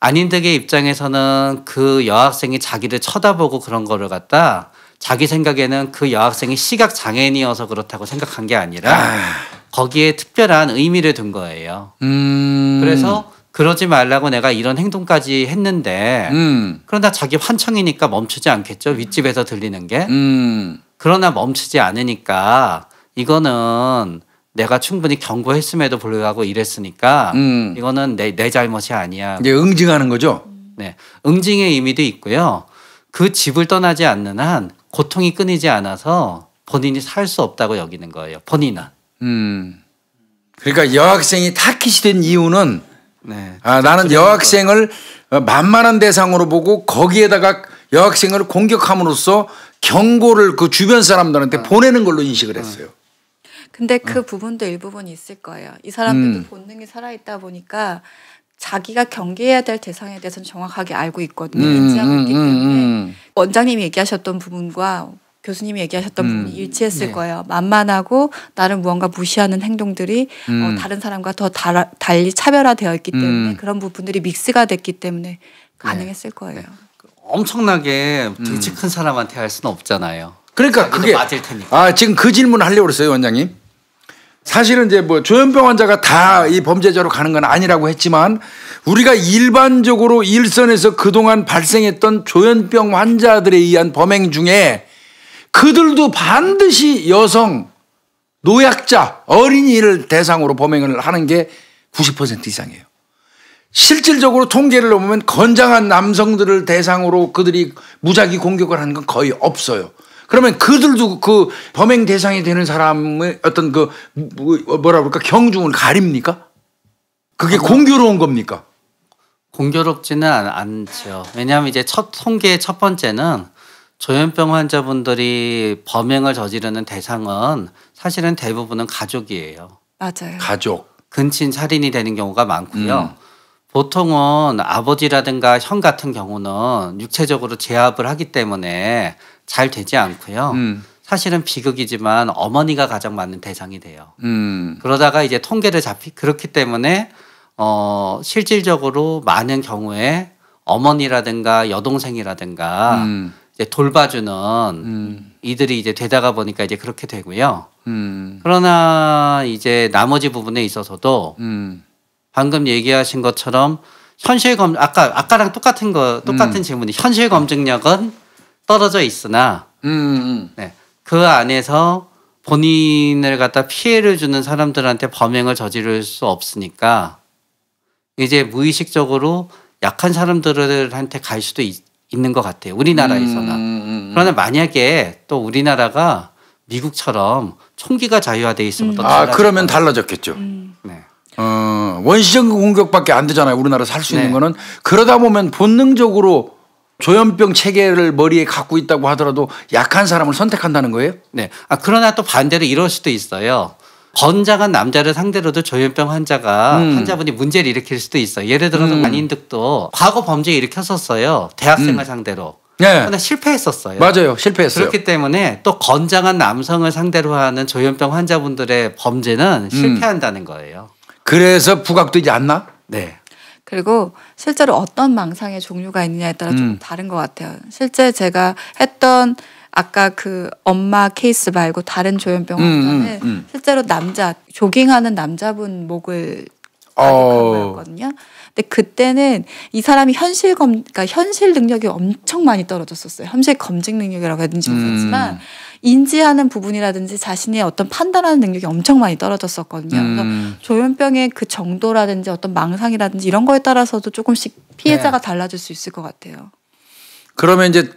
안인득의 입장에서는 그 여학생이 자기를 쳐다보고 그런 거를 갖다 자기 생각에는 그 여학생이 시각 장애인이어서 그렇다고 생각한 게 아니라 거기에 특별한 의미를 둔 거예요. 그래서 그러지 말라고 내가 이런 행동까지 했는데 그러나 자기 환청이니까 멈추지 않겠죠. 윗집에서 들리는 게. 그러나 멈추지 않으니까 이거는 내가 충분히 경고했음에도 불구하고 이랬으니까 이거는 내 잘못이 아니야. 이제 응징하는 거죠. 네, 응징의 의미도 있고요. 그 집을 떠나지 않는 한 고통이 끊이지 않아서 본인이 살 수 없다고 여기는 거예요. 본인은. 그러니까 여학생이 타깃이 된 이유는 네, 나는 여학생을 만만한 대상으로 보고 거기에다가 여학생을 공격함으로써 경고를 그 주변 사람들한테 보내는 걸로 인식을 했어요. 근데 그 부분도 일부분 있을 거예요. 이 사람들도 본능이 살아있다 보니까 자기가 경계해야 될 대상에 대해서는 정확하게 알고 있거든요. 인지하고 있기 때문에 원장님이 얘기하셨던 부분과 교수님이 얘기하셨던 부분이 일치했을 거예요. 만만하고 나를 무언가 무시하는 행동들이 다른 사람과 더 달리 차별화되어 있기 때문에 그런 부분들이 믹스가 됐기 때문에 가능했을 거예요. 엄청나게 덩치 큰 사람한테 할 수는 없잖아요. 그러니까 그게 맞을 테니까. 지금 그 질문 하려고 그랬어요, 원장님. 사실은 이제 뭐 조현병 환자가 다 이 범죄자로 가는 건 아니라고 했지만 우리가 일반적으로 일선에서 그동안 발생했던 조현병 환자들에 의한 범행 중에 그들도 반드시 여성, 노약자, 어린이를 대상으로 범행을 하는 게 90% 이상이에요. 실질적으로 통계를 보면 건장한 남성들을 대상으로 그들이 무작위 공격을 하는 건 거의 없어요. 그러면 그들도 그 범행 대상이 되는 사람의 어떤 그 뭐라 그럴까 경중을 가립니까? 그게 공교로운 겁니까? 공교롭지는 않죠. 왜냐하면 이제 통계의 첫 번째는 조현병 환자분들이 범행을 저지르는 대상은 사실은 대부분은 가족이에요. 맞아요. 가족. 근친 살인이 되는 경우가 많고요. 보통은 아버지라든가 형 같은 경우는 육체적으로 제압을 하기 때문에 잘 되지 않고요. 사실은 비극이지만 어머니가 가장 많은 대상이 돼요. 그러다가 이제 통계를 그렇기 때문에 실질적으로 많은 경우에 어머니라든가 여동생이라든가 이제 돌봐주는 이들이 이제 되다가 보니까 이제 그렇게 되고요. 그러나 이제 나머지 부분에 있어서도 방금 얘기하신 것처럼 현실 아까랑 똑같은 질문이 현실 검증력은 떨어져 있으나 네, 그 안에서 본인을 갖다 피해를 주는 사람들한테 범행을 저지를 수 없으니까 이제 무의식적으로 약한 사람들한테 갈 수도 있는 것 같아요. 우리나라에서는. 그러나 만약에 또 우리나라가 미국처럼 총기가 자유화돼 있으면 또 달라질 그러면 거예요. 달라졌겠죠. 네. 원시적 공격밖에 안 되잖아요. 우리나라에서 할 수 있는 네. 거는. 그러다 보면 본능적으로 조현병 체계를 머리에 갖고 있다고 하더라도 약한 사람을 선택한다는 거예요? 네. 그러나 또 반대로 이럴 수도 있어요. 건장한 남자를 상대로도 조현병 환자분이 문제를 일으킬 수도 있어요. 예를 들어서 안인득도 과거 범죄 일으켰었어요. 대학생을 상대로. 네. 그런데 실패했었어요. 맞아요. 실패했어요. 그렇기 때문에 또 건장한 남성을 상대로 하는 조현병 환자분들의 범죄는 실패한다는 거예요. 그래서 부각되지 않나? 네. 그리고 실제로 어떤 망상의 종류가 있느냐에 따라 좀 다른 것 같아요. 실제 제가 했던 아까 그 엄마 케이스 말고 다른 조현병 환자는 실제로 조깅하는 남자분 목을 가격한 거였거든요. 근데 그때는 이 사람이 그러니까 현실 능력이 엄청 많이 떨어졌었어요. 현실 검증 능력이라고 해야 되는지 모르겠지만 인지하는 부분이라든지 자신의 어떤 판단하는 능력이 엄청 많이 떨어졌었거든요. 그래서 조현병의 그 정도라든지 어떤 망상이라든지 이런 거에 따라서도 조금씩 피해자가 달라질 수 있을 것 같아요. 그러면 이제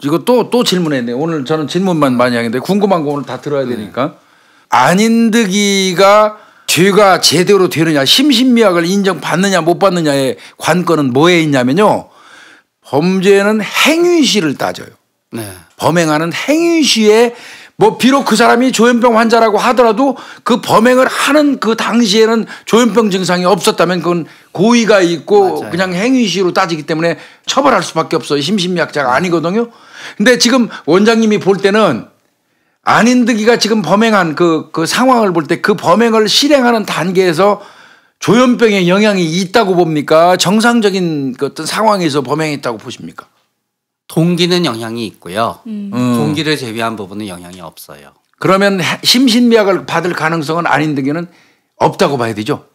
이거 또 질문했네요. 오늘 저는 질문만 많이 하는데 궁금한 거 오늘 다 들어야 되니까. 안인득이가 죄가 제대로 되느냐, 심신미약을 인정받느냐 못 받느냐의 관건은 뭐에 있냐면요. 범죄는 행위시를 따져요. 네. 범행하는 행위시에 뭐 비록 그 사람이 조현병 환자라고 하더라도 그 범행을 하는 그 당시에는 조현병 증상이 없었다면 그건 고의가 있고 맞아요. 그냥 행위시로 따지기 때문에 처벌할 수밖에 없어요. 심신미약자가 아니거든요. 근데 지금 원장님이 볼 때는 안인득이가 지금 범행한 그 상황을 볼 때 그 범행을 실행하는 단계에서 조현병의 영향이 있다고 봅니까? 정상적인 그 어떤 상황에서 범행했다고 보십니까? 동기는 영향이 있고요. 동기를 제외한 부분은 영향이 없어요. 그러면 심신미약을 받을 가능성은 안인득이는 없다고 봐야 되죠?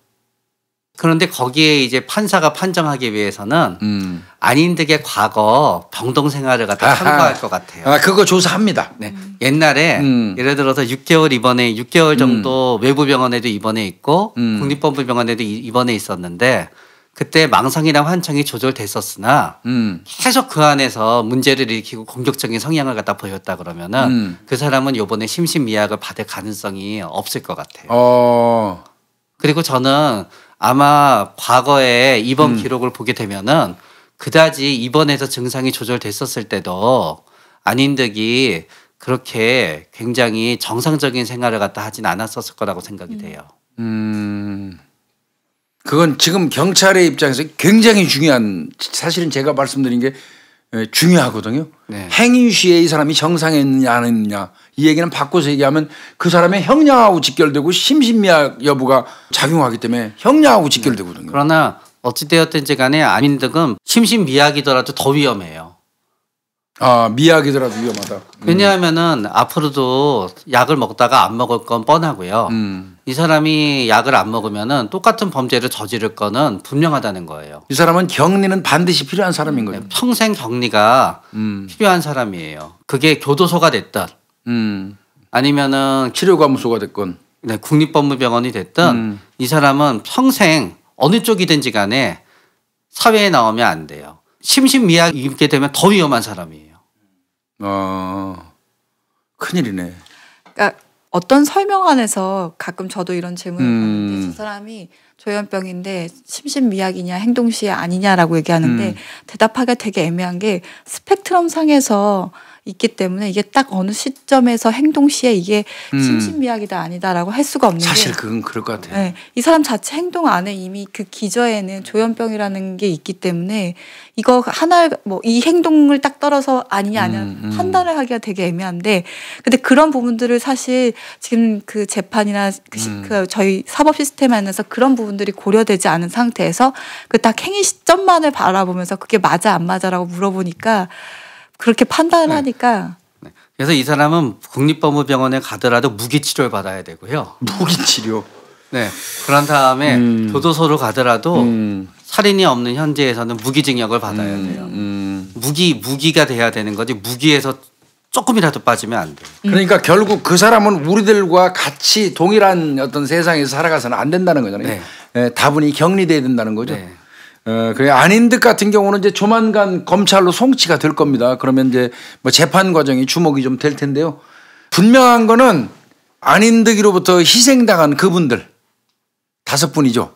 그런데 거기에 이제 판사가 판정하기 위해서는 안인득의 과거 병동 생활을 갖다 참고할 것 같아요. 그거 조사합니다. 네. 옛날에 예를 들어서 6개월 정도 외부 병원에도 입원해 있고 국립법무병원에도 입원해 있었는데 그때 망상이랑 환청이 조절됐었으나 계속 그 안에서 문제를 일으키고 공격적인 성향을 갖다 보였다 그러면은 그 사람은 요번에 심신미약을 받을 가능성이 없을 것 같아요. 그리고 저는 아마 과거에 입원 기록을 보게 되면은 그다지 입원해서 증상이 조절됐었을 때도 안인득이 그렇게 굉장히 정상적인 생활을 갖다 하진 않았었을 거라고 생각이 돼요. 그건 지금 경찰의 입장에서 굉장히 중요한, 사실은 제가 말씀드린 게 중요하거든요. 네. 행위 시에 이 사람이 정상했느냐 안 했느냐 이 얘기는 바꿔서 얘기하면 그 사람의 형량하고 직결되고 심신미약 여부가 작용하기 때문에 형량하고 직결되거든요. 그러나 어찌되었든지 간에 안인득은 심신미약이더라도 더 위험해요. 미약이더라도 위험하다. 왜냐하면은 앞으로도 약을 먹다가 안 먹을 건 뻔하고요. 이 사람이 약을 안 먹으면은 똑같은 범죄를 저지를 거는 분명하다는 거예요. 이 사람은 격리는 반드시 필요한 사람인 거죠. 평생 격리가 필요한 사람이에요. 그게 교도소가 됐든 아니면은 치료감소가 됐건. 네, 국립법무병원이 됐든 이 사람은 평생 어느 쪽이든지 간에 사회에 나오면 안 돼요. 심신미약이 입게 되면 더 위험한 사람이에요. 큰일이네. 그러니까 어떤 설명안에서 가끔 저도 이런 질문을 받는데 저 사람이 조현병인데 심신미약이냐 행동시에 아니냐라고 얘기하는데 대답하기가 되게 애매한 게 스펙트럼 상에서 있기 때문에 이게 딱 어느 시점에서 행동시에 이게 심신미약이다 아니다라고 할 수가 없는 사실 게 그건 그럴 것 같아요. 네, 이 사람 자체 행동 안에 이미 그 기저에는 조현병이라는 게 있기 때문에 이거 하나 뭐 이 행동을 딱 떨어서 아니냐 아니냐 판단을 하기가 되게 애매한데 근데 그런 부분들을 사실 지금 그 재판이나 그 저희 사법 시스템 안에서 그런 부분들이 고려되지 않은 상태에서 그 딱 행위 시점만을 바라보면서 그게 맞아 안 맞아라고 물어보니까 그렇게 판단을 하니까. 네. 그래서 이 사람은 국립법무병원에 가더라도 무기치료를 받아야 되고요. 무기치료. 네. 그런 다음에 교도소로 가더라도 살인이 없는 현재에서는 무기징역을 받아야 돼요. 무기가 돼야 되는 거지 무기에서 조금이라도 빠지면 안 돼요. 그러니까 결국 그 사람은 우리들과 같이 동일한 어떤 세상에서 살아가서는 안 된다는 거잖아요. 네. 다분히 격리돼야 된다는 거죠. 네. 그래 아닌 듯 같은 경우는 이제 조만간 검찰로 송치가 될 겁니다. 그러면 이제 뭐 재판 과정이 주목이 좀 될 텐데요. 분명한 거는 아닌 듯으로부터 희생당한 그분들 5분이죠.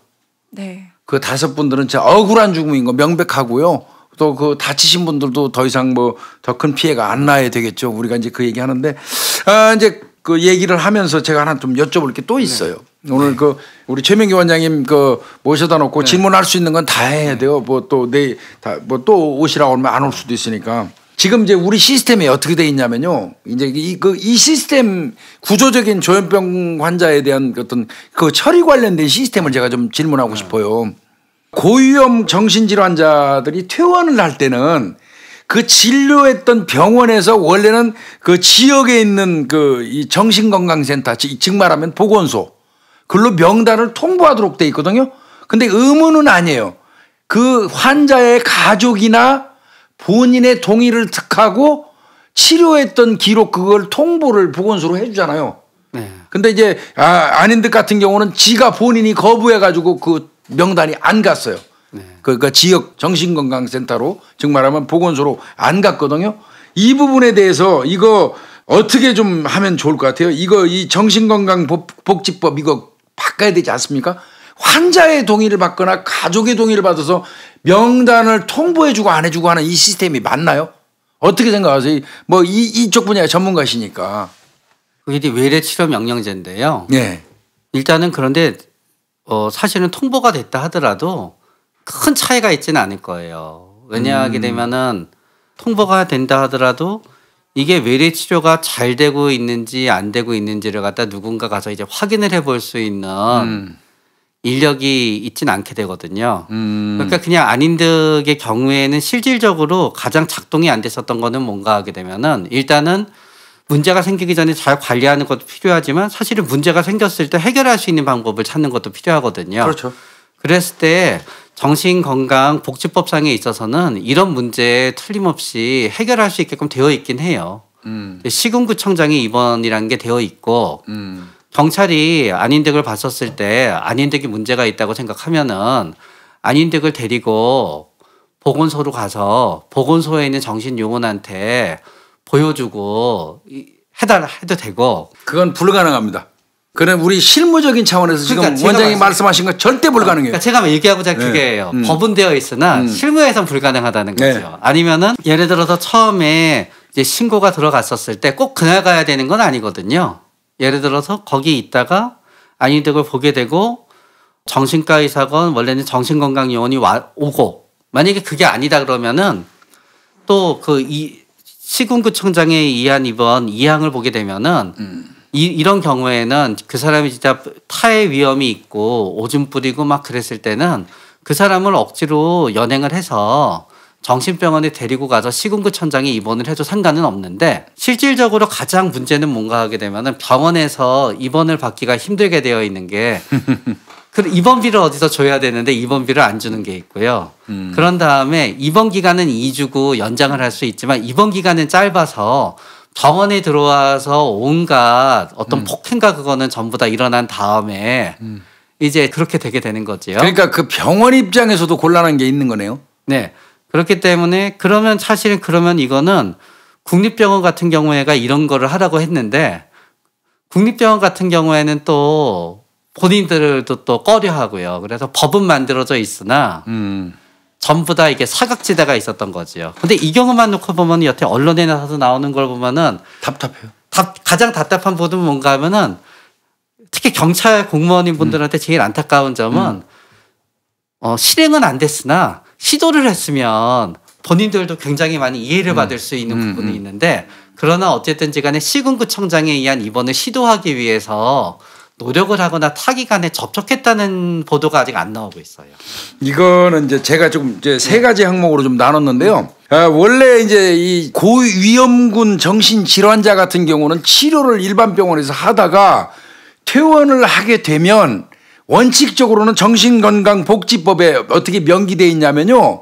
네. 그 5분들은 진짜 억울한 죽음인 거 명백하고요. 또 그 다치신 분들도 더 이상 뭐 더 큰 피해가 안 나야 되겠죠. 우리가 이제 그 얘기 하는데 이제 그 얘기를 하면서 제가 하나 좀 여쭤볼 게 또 있어요. 네. 오늘 그 우리 최명기 원장님 그 모셔다 놓고 질문할 수 있는 건 다 해야 돼요. 뭐 또 뭐 또 오시라고 하면 안 올 수도 있으니까. 지금 이제 우리 시스템이 어떻게 돼 있냐면요. 이제 이 시스템 구조적인 조현병 환자에 대한 어떤 그 처리 관련된 시스템을 제가 좀 질문하고 싶어요. 고위험 정신질환자들이 퇴원을 할 때는 그 진료했던 병원에서 원래는 그 지역에 있는 그 이 정신건강센터 즉 말하면 보건소 그걸로 명단을 통보하도록 돼 있거든요. 근데 의무는 아니에요. 그 환자의 가족이나 본인의 동의를 득하고 치료했던 기록 그걸 통보를 보건소로 해주잖아요. 네. 근데 이제 아닌 듯 같은 경우는 지가 본인이 거부해가지고 그 명단이 안 갔어요. 네. 그러니까 지역 정신건강센터로 즉 말하면 보건소로 안 갔거든요. 이 부분에 대해서 이거 어떻게 좀 하면 좋을 것 같아요. 이 정신건강복지법 이거 바꿔야 되지 않습니까? 환자의 동의를 받거나 가족의 동의를 받아서 명단을 통보해주고 안 해주고 하는 이 시스템이 맞나요? 어떻게 생각하세요? 뭐 이쪽 분야의 전문가시니까. 그게 외래치료 명령제인데요. 네. 일단은 그런데 사실은 통보가 됐다 하더라도 큰 차이가 있지는 않을 거예요. 왜냐하게 되면은 통보가 된다 하더라도 이게 외래 치료가 잘 되고 있는지 안 되고 있는지를 갖다 누군가 가서 이제 확인을 해볼 수 있는 인력이 있지는 않게 되거든요. 그러니까 그냥 아닌 듯의 경우에는 실질적으로 가장 작동이 안 됐었던 거는 뭔가 하게 되면은 일단은 문제가 생기기 전에 잘 관리하는 것도 필요하지만 사실은 문제가 생겼을 때 해결할 수 있는 방법을 찾는 것도 필요하거든요. 그렇죠. 그랬을 때 정신건강복지법상에 있어서는 이런 문제에 틀림없이 해결할 수 있게끔 되어 있긴 해요. 시군구청장의 입원이라는 게 되어 있고 경찰이 안인득을 봤었을 때 안인득이 문제가 있다고 생각하면은 안인득을 데리고 보건소로 가서 보건소에 있는 정신요원한테 보여주고 해도 되고. 그건 불가능합니다. 그럼 우리 실무적인 차원에서 그러니까 지금 원장님이 말씀하신 건 절대 불가능해요. 그러니까 제가 얘기하고자 그게예요. 법은 되어 있으나 실무에선 불가능하다는 거죠. 네. 아니면은 예를 들어서 처음에 이제 신고가 들어갔었을 때 꼭 그날 가야 되는 건 아니거든요. 예를 들어서 거기 있다가 안인득을 보게 되고 정신과 의사건 원래는 정신건강요원이 오고 만약에 그게 아니다 그러면은 또 그 시군구청장의 이한 입원 2항을 보게 되면은 이런 경우에는 그 사람이 진짜 타의 위험이 있고 오줌 뿌리고 막 그랬을 때는 그 사람을 억지로 연행을 해서 정신병원에 데리고 가서 시군구청장이 입원을 해도 상관은 없는데 실질적으로 가장 문제는 뭔가 하게 되면은 병원에서 입원을 받기가 힘들게 되어 있는 게 그 입원비를 어디서 줘야 되는데 입원비를 안 주는 게 있고요. 그런 다음에 입원 기간은 2주고 연장을 할 수 있지만 입원 기간은 짧아서 병원에 들어와서 온갖 어떤 폭행과 그거는 전부 다 일어난 다음에 이제 그렇게 되게 되는 거지요. 그러니까 그 병원 입장에서도 곤란한 게 있는 거네요. 네. 그렇기 때문에 그러면 사실은 그러면 이거는 국립병원 같은 경우에가 이런 거를 하라고 했는데 국립병원 같은 경우에는 또 본인들도 또 꺼려 하고요. 그래서 법은 만들어져 있으나 전부 다 이게 사각지대가 있었던 거지요. 근데 이 경우만 놓고 보면 여태 언론에 나와서 나오는 걸 보면은 답답해요. 가장 답답한 부분은 뭔가 하면은 특히 경찰 공무원인 분들한테 제일 안타까운 점은 실행은 안 됐으나 시도를 했으면 본인들도 굉장히 많이 이해를 받을 수 있는 부분이 있는데 그러나 어쨌든지 간에 시군구청장에 의한 입원을 시도하기 위해서 노력을 하거나 타기간에 접촉했다는 보도가 아직 안 나오고 있어요. 이거는 이제 제가 좀 이제 세 가지 항목으로 좀 나눴는데요. 원래 이제 이 고위험군 정신질환자 같은 경우는 치료를 일반 병원에서 하다가 퇴원을 하게 되면 원칙적으로는 정신건강복지법에 어떻게 명기되어 있냐면요.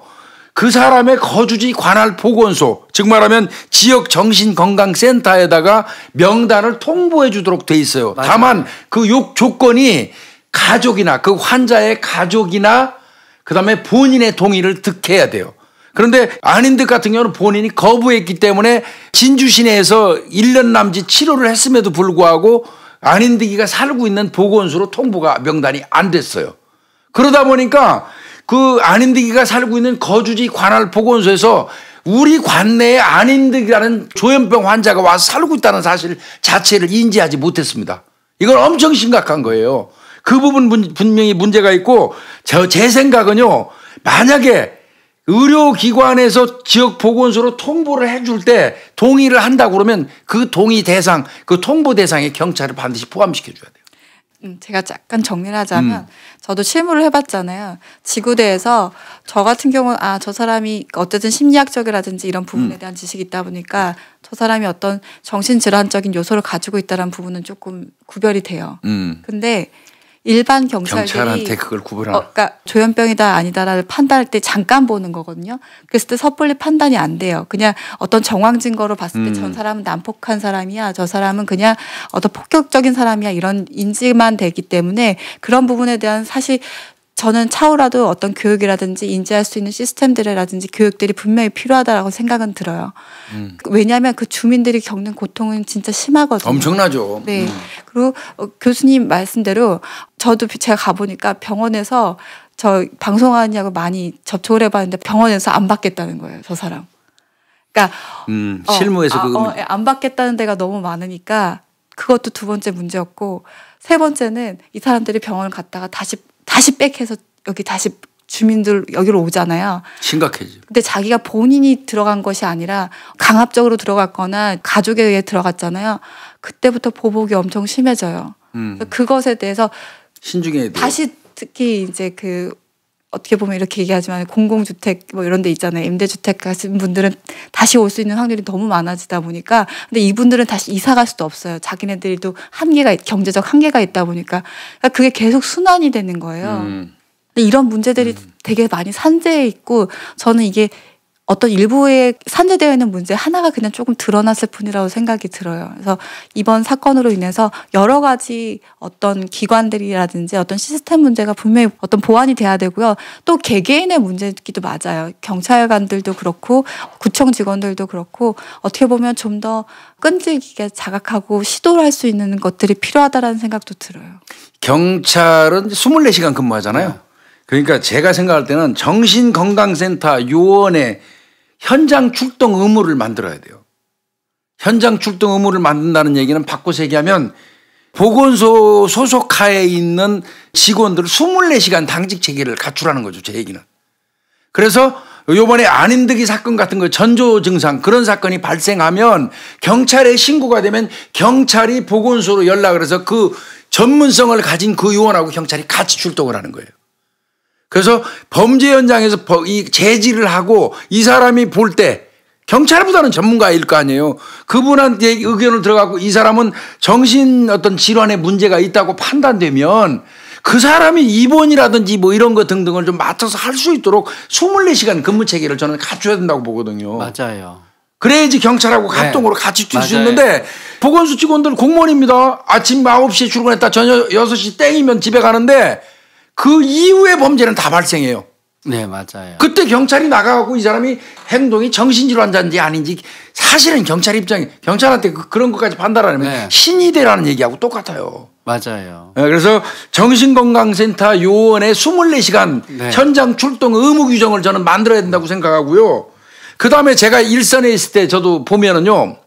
그 사람의 거주지 관할 보건소, 즉 말하면 지역 정신건강센터에다가 명단을 통보해 주도록 돼 있어요. 다만 그 조건이 가족이나 그 환자의 가족이나 그다음에 본인의 동의를 득해야 돼요. 그런데 안인득 같은 경우는 본인이 거부했기 때문에 진주 시내에서 1년 남짓 치료를 했음에도 불구하고 안인득이가 살고 있는 보건소로 통보가 명단이 안 됐어요. 그러다 보니까 그 안인득이가 살고 있는 거주지 관할 보건소에서 우리 관내에 안인득이라는 조현병 환자가 와서 살고 있다는 사실 자체를 인지하지 못했습니다. 이건 엄청 심각한 거예요. 그 부분 분명히 문제가 있고 제 생각은요. 만약에 의료기관에서 지역 보건소로 통보를 해줄 때 동의를 한다고 그러면 그 동의 대상, 그 통보 대상에 경찰을 반드시 포함시켜줘야 돼요. 제가 약간 정리를 하자면 저도 실무를 해봤잖아요. 지구대에서 저 같은 경우는 저 사람이 어쨌든 심리학적이라든지 이런 부분에 대한 지식이 있다 보니까 저 사람이 어떤 정신질환적인 요소를 가지고 있다는 부분은 조금 구별이 돼요. 근데 일반 경찰들이 경찰한테 그걸 구별하나? 그러니까 조현병이다 아니다를 판단할 때 잠깐 보는 거거든요. 그랬을 때 섣불리 판단이 안 돼요. 그냥 어떤 정황 증거로 봤을 때 저 사람은 난폭한 사람이야, 저 사람은 그냥 어떤 폭격적인 사람이야 이런 인지만 되기 때문에 그런 부분에 대한 사실 저는 차후라도 어떤 교육이라든지 인지할 수 있는 시스템들이라든지 교육들이 분명히 필요하다라고 생각은 들어요. 왜냐하면 그 주민들이 겪는 고통은 진짜 심하거든요. 엄청나죠. 네. 그리고 교수님 말씀대로 저도 제가 가보니까 병원에서 저 방송하냐고 많이 접촉을 해봤는데 병원에서 안 받겠다는 거예요. 저 사람. 그러니까 실무에서 안 받겠다는 데가 너무 많으니까 그것도 두 번째 문제였고 세 번째는 이 사람들이 병원을 갔다가 다시 백해서 여기 다시 주민들 여기로 오잖아요. 심각해지죠. 근데 자기가 본인이 들어간 것이 아니라 강압적으로 들어갔거나 가족에 의해 들어갔잖아요. 그때부터 보복이 엄청 심해져요. 그것에 대해서 신중해야 돼요. 다시 특히 이제 그 어떻게 보면 이렇게 얘기하지만 공공주택 뭐 이런 데 있잖아요. 임대주택 가신 분들은 다시 올 수 있는 확률이 너무 많아지다 보니까 근데 이분들은 다시 이사 갈 수도 없어요. 자기네들도 경제적 한계가 있다 보니까 그러니까 그게 계속 순환이 되는 거예요. 근데 이런 문제들이 되게 많이 산재해 있고 저는 이게 어떤 일부에 산재되어 있는 문제 하나가 그냥 조금 드러났을 뿐이라고 생각이 들어요. 그래서 이번 사건으로 인해서 여러 가지 어떤 기관들이라든지 어떤 시스템 문제가 분명히 어떤 보완이 돼야 되고요. 또 개개인의 문제기도 맞아요. 경찰관들도 그렇고 구청 직원들도 그렇고 어떻게 보면 좀 더 끈질기게 자각하고 시도를 할 수 있는 것들이 필요하다라는 생각도 들어요. 경찰은 24시간 근무하잖아요. 그러니까 제가 생각할 때는 정신건강센터 요원의 현장 출동 의무를 만들어야 돼요. 현장 출동 의무를 만든다는 얘기는 바꿔서 얘기하면 보건소 소속하에 있는 직원들을 24시간 당직 체계를 갖추라는 거죠. 제 얘기는. 그래서 요번에 안인득이 사건 같은 거 전조 증상 그런 사건이 발생하면 경찰에 신고가 되면 경찰이 보건소로 연락을 해서 그 전문성을 가진 그 요원하고 경찰이 같이 출동을 하는 거예요. 그래서 범죄 현장에서 이 제지를 하고 이 사람이 볼 때 경찰보다는 전문가일 거 아니에요. 그분한테 의견을 들어가고 이 사람은 정신 어떤 질환에 문제가 있다고 판단되면 그 사람이 입원이라든지 뭐 이런 거 등등을 좀 맡아서 할 수 있도록 24시간 근무 체계를 저는 갖춰야 된다고 보거든요. 맞아요. 그래야지 경찰하고 합동으로 같이 뛸 수 있는데 보건소 직원들 공무원입니다. 아침 9시에 출근했다 저녁 6시 땡이면 집에 가는데 그 이후에 범죄는 다 발생해요. 네, 맞아요. 그때 경찰이 나가고 이 사람이 행동이 정신질환자인지 아닌지 사실은 경찰 입장에 경찰한테 그런 것까지 판단하면 신이 되라는 얘기하고 똑같아요. 맞아요. 그래서 정신건강센터 요원의 24시간 현장 출동 의무 규정을 저는 만들어야 된다고 생각하고요. 그다음에 제가 일선에 있을 때 저도 보면은요.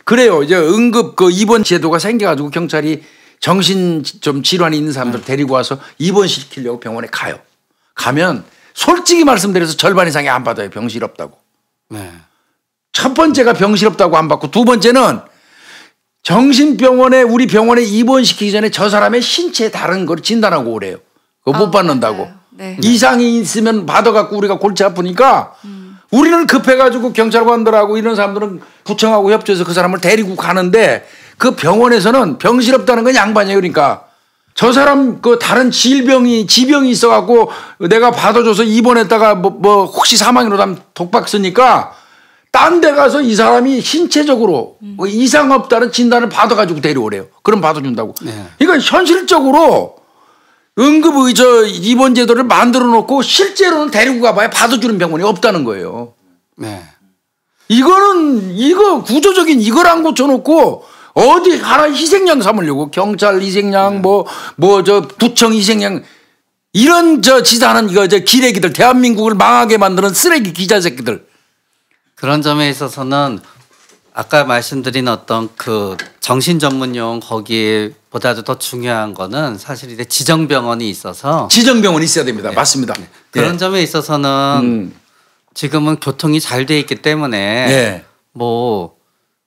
그래요. 이제 응급 그 입원 제도가 생겨가지고 경찰이 정신 좀 질환이 있는 사람들 데리고 와서 입원시키려고 병원에 가요. 가면 솔직히 말씀드려서 절반 이상이 안 받아요. 병실없다고. 네. 첫 번째가 병실없다고 안 받고 두 번째는 정신병원에 우리 병원에 입원시키기 전에 저 사람의 신체에 다른 걸 진단하고 오래요. 그거 못 받는다고. 네. 이상이 있으면 받아갖고 우리가 골치 아프니까 우리는 급해가지고 경찰관들하고 이런 사람들은 구청하고 협조해서 그 사람을 데리고 가는데 그 병원에서는 병실 없다는 건 양반이에요. 그러니까 저 사람 그 다른 지병이 있어갖고 내가 받아줘서 입원했다가 뭐 혹시 사망으로 하면 독박 쓰니까 딴 데 가서 이 사람이 신체적으로 뭐 이상 없다는 진단을 받아가지고 데려오래요. 그럼 받아준다고. 네. 그러니까 현실적으로 응급 입원 제도를 만들어 놓고 실제로는 데리고 가봐야 받아주는 병원이 없다는 거예요. 네. 이거 구조적인 이걸 안 고쳐놓고 어디 하나 희생양 삼으려고 경찰 희생양 구청 희생양 이런 지사하는 기레기들 대한민국을 망하게 만드는 쓰레기 기자 새끼들. 그런 점에 있어서는 아까 말씀드린 어떤 그 정신 전문용 거기보다도 더 중요한 거는 사실 이제 지정병원이 있어서 지정병원이 있어야 됩니다. 네. 맞습니다. 네. 그런 예. 점에 있어서는 지금은 교통이 잘 돼 있기 때문에 예. 뭐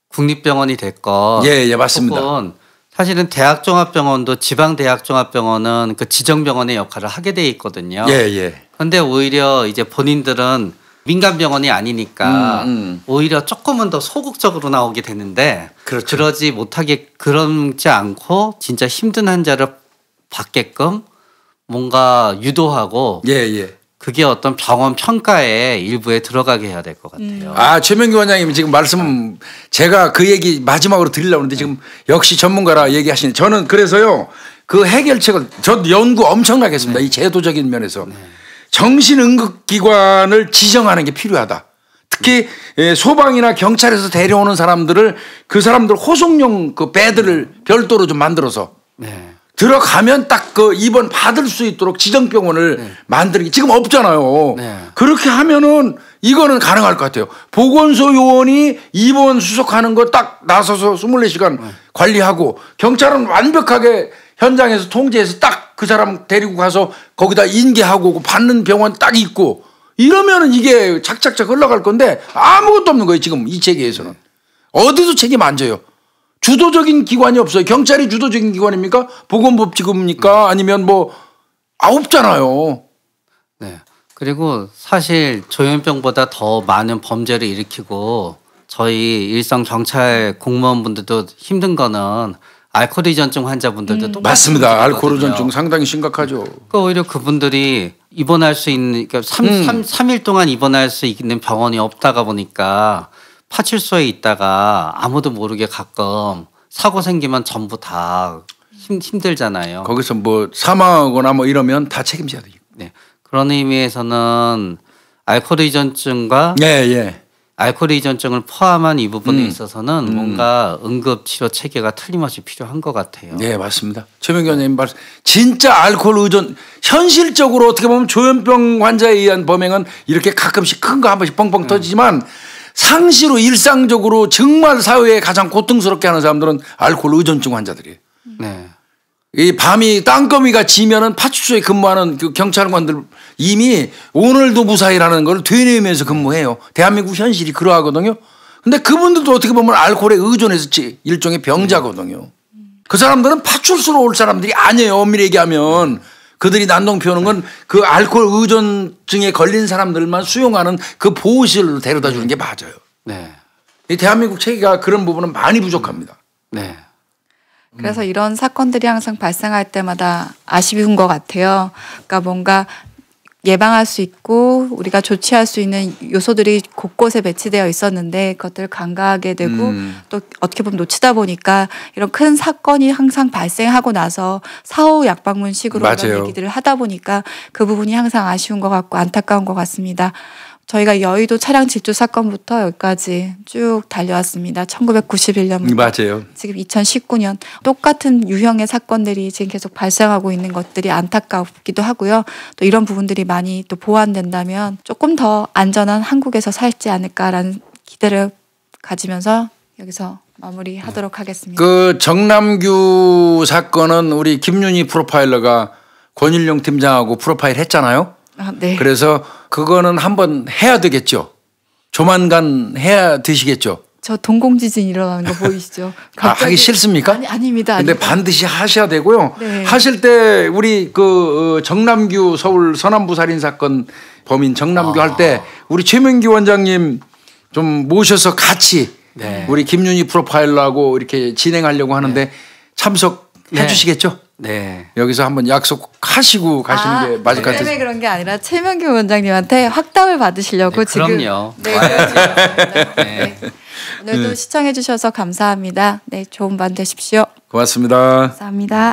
국립병원이 됐건 예, 맞습니다. 혹은 사실은 대학종합병원도 지방대학종합병원은 그 지정병원의 역할을 하게 돼 있거든요. 예. 그런데 오히려 이제 본인들은 민간병원이 아니니까 오히려 조금은 더 소극적으로 나오게 되는데 그렇죠. 그러지 않고 진짜 힘든 환자를 받게끔 뭔가 유도하고 예. 그게 어떤 병원 평가의 일부에 들어가게 해야 될 것 같아요. 최명규 원장님 지금 말씀 제가 그 얘기 마지막으로 드리려고 하는데 지금 역시 전문가라 얘기하시는 저는 그래서요 그 해결책을 저 연구 엄청나게 했습니다. 이 제도적인 면에서 정신응급기관을 지정하는 게 필요하다. 특히 소방이나 경찰에서 데려오는 사람들을 그 사람들 호송용 그 배들을 별도로 좀 만들어서 들어가면 딱 그 입원 받을 수 있도록 지정병원을 만드는 게 지금 없잖아요. 그렇게 하면은 이거는 가능할 것 같아요. 보건소 요원이 입원 수속하는 거 딱 나서서 24시간 관리하고 경찰은 완벽하게 현장에서 통제해서 딱 그 사람 데리고 가서 거기다 인계하고 받는 병원 딱 있고 이러면은 이게 착착착 흘러갈 건데 아무것도 없는 거예요. 지금 이 체계에서는. 어디도 책임 안 져요. 주도적인 기관이 없어요. 경찰이 주도적인 기관입니까? 보건복지부입니까? 아니면 없잖아요. 네. 그리고 사실 조현병보다 더 많은 범죄를 일으키고 저희 일선 경찰 공무원분들도 힘든 거는 알코올 의존증 환자분들도 똑같이 맞습니다. 알코올 의존증 상당히 심각하죠. 그러니까 오히려 그분들이 입원할 수 있는 그러니까 3일 동안 입원할 수 있는 병원이 없다가 보니까 파출소에 있다가 아무도 모르게 가끔 사고 생기면 전부 다 힘들잖아요. 거기서 사망하거나 이러면 다 책임져야 돼요. 네. 그런 의미에서는 알코올 의존증과 알코올 의존증을 포함한 이 부분에 있어서는 뭔가 응급치료 체계가 틀림없이 필요한 것 같아요. 네, 맞습니다. 최명규 원장님 말씀 진짜 알코올 의존 현실적으로 어떻게 보면 조현병 환자에 의한 범행은 이렇게 가끔씩 큰 거 한 번씩 뻥뻥 터지지만 상시로 일상적으로 정말 사회에 가장 고통스럽게 하는 사람들은 알코올 의존증 환자들이에요. 네. 이 밤이 땅거미가 지면은 파출소에 근무하는 그 경찰관들 이미 오늘도 무사히라는 걸 되뇌면서 근무해요. 대한민국 현실이 그러하거든요. 근데 그분들도 어떻게 보면 알코올에 의존해서 일종의 병자거든요. 그 사람들은 파출소로 올 사람들이 아니에요. 엄밀히 얘기하면. 그들이 난동 피우는 건 그 알코올 의존증에 걸린 사람들만 수용하는 그 보호실로 데려다 주는 게 맞아요. 네. 이 대한민국 체계가 그런 부분은 많이 부족합니다. 네. 그래서 이런 사건들이 항상 발생할 때마다 아쉬운 것 같아요. 그러니까 뭔가 예방할 수 있고 우리가 조치할 수 있는 요소들이 곳곳에 배치되어 있었는데 그것들을 간과하게 되고 또 어떻게 보면 놓치다 보니까 이런 큰 사건이 항상 발생하고 나서 사후 약방문식으로 이런 얘기들을 하다 보니까 그 부분이 항상 아쉬운 것 같고 안타까운 것 같습니다. 저희가 여의도 차량 질주 사건부터 여기까지 쭉 달려왔습니다. 1991년부터 맞아요. 지금 2019년 똑같은 유형의 사건들이 지금 계속 발생하고 있는 것들이 안타깝기도 하고요. 또 이런 부분들이 많이 또 보완된다면 조금 더 안전한 한국에서 살지 않을까라는 기대를 가지면서 여기서 마무리하도록 하겠습니다. 그 정남규 사건은 우리 김윤희 프로파일러가 권일용 팀장하고 프로파일 했잖아요. 네. 그래서 그거는 한번 해야 되겠죠. 조만간 해야 되시겠죠. 저 동공지진 일어나는 거 보이시죠? 하기 싫습니까? 아닙니다. 근데 반드시 하셔야 되고요. 네. 하실 때 우리 그 정남규 서울 서남부 살인 사건 범인 정남규 할 때 우리 최명규 원장님 좀 모셔서 같이 우리 김윤희 프로파일러하고 이렇게 진행하려고 하는데 참석해 주시겠죠? 네. 여기서 한번 약속하시고 가시는 게 맞을 것 같아요. 때문에 그런 게 아니라 최명규 원장님한테 확답을 받으시려고 지금. 그럼요. 네. 네. 오늘도 시청해 주셔서 감사합니다. 네, 좋은 밤 되십시오. 고맙습니다. 감사합니다.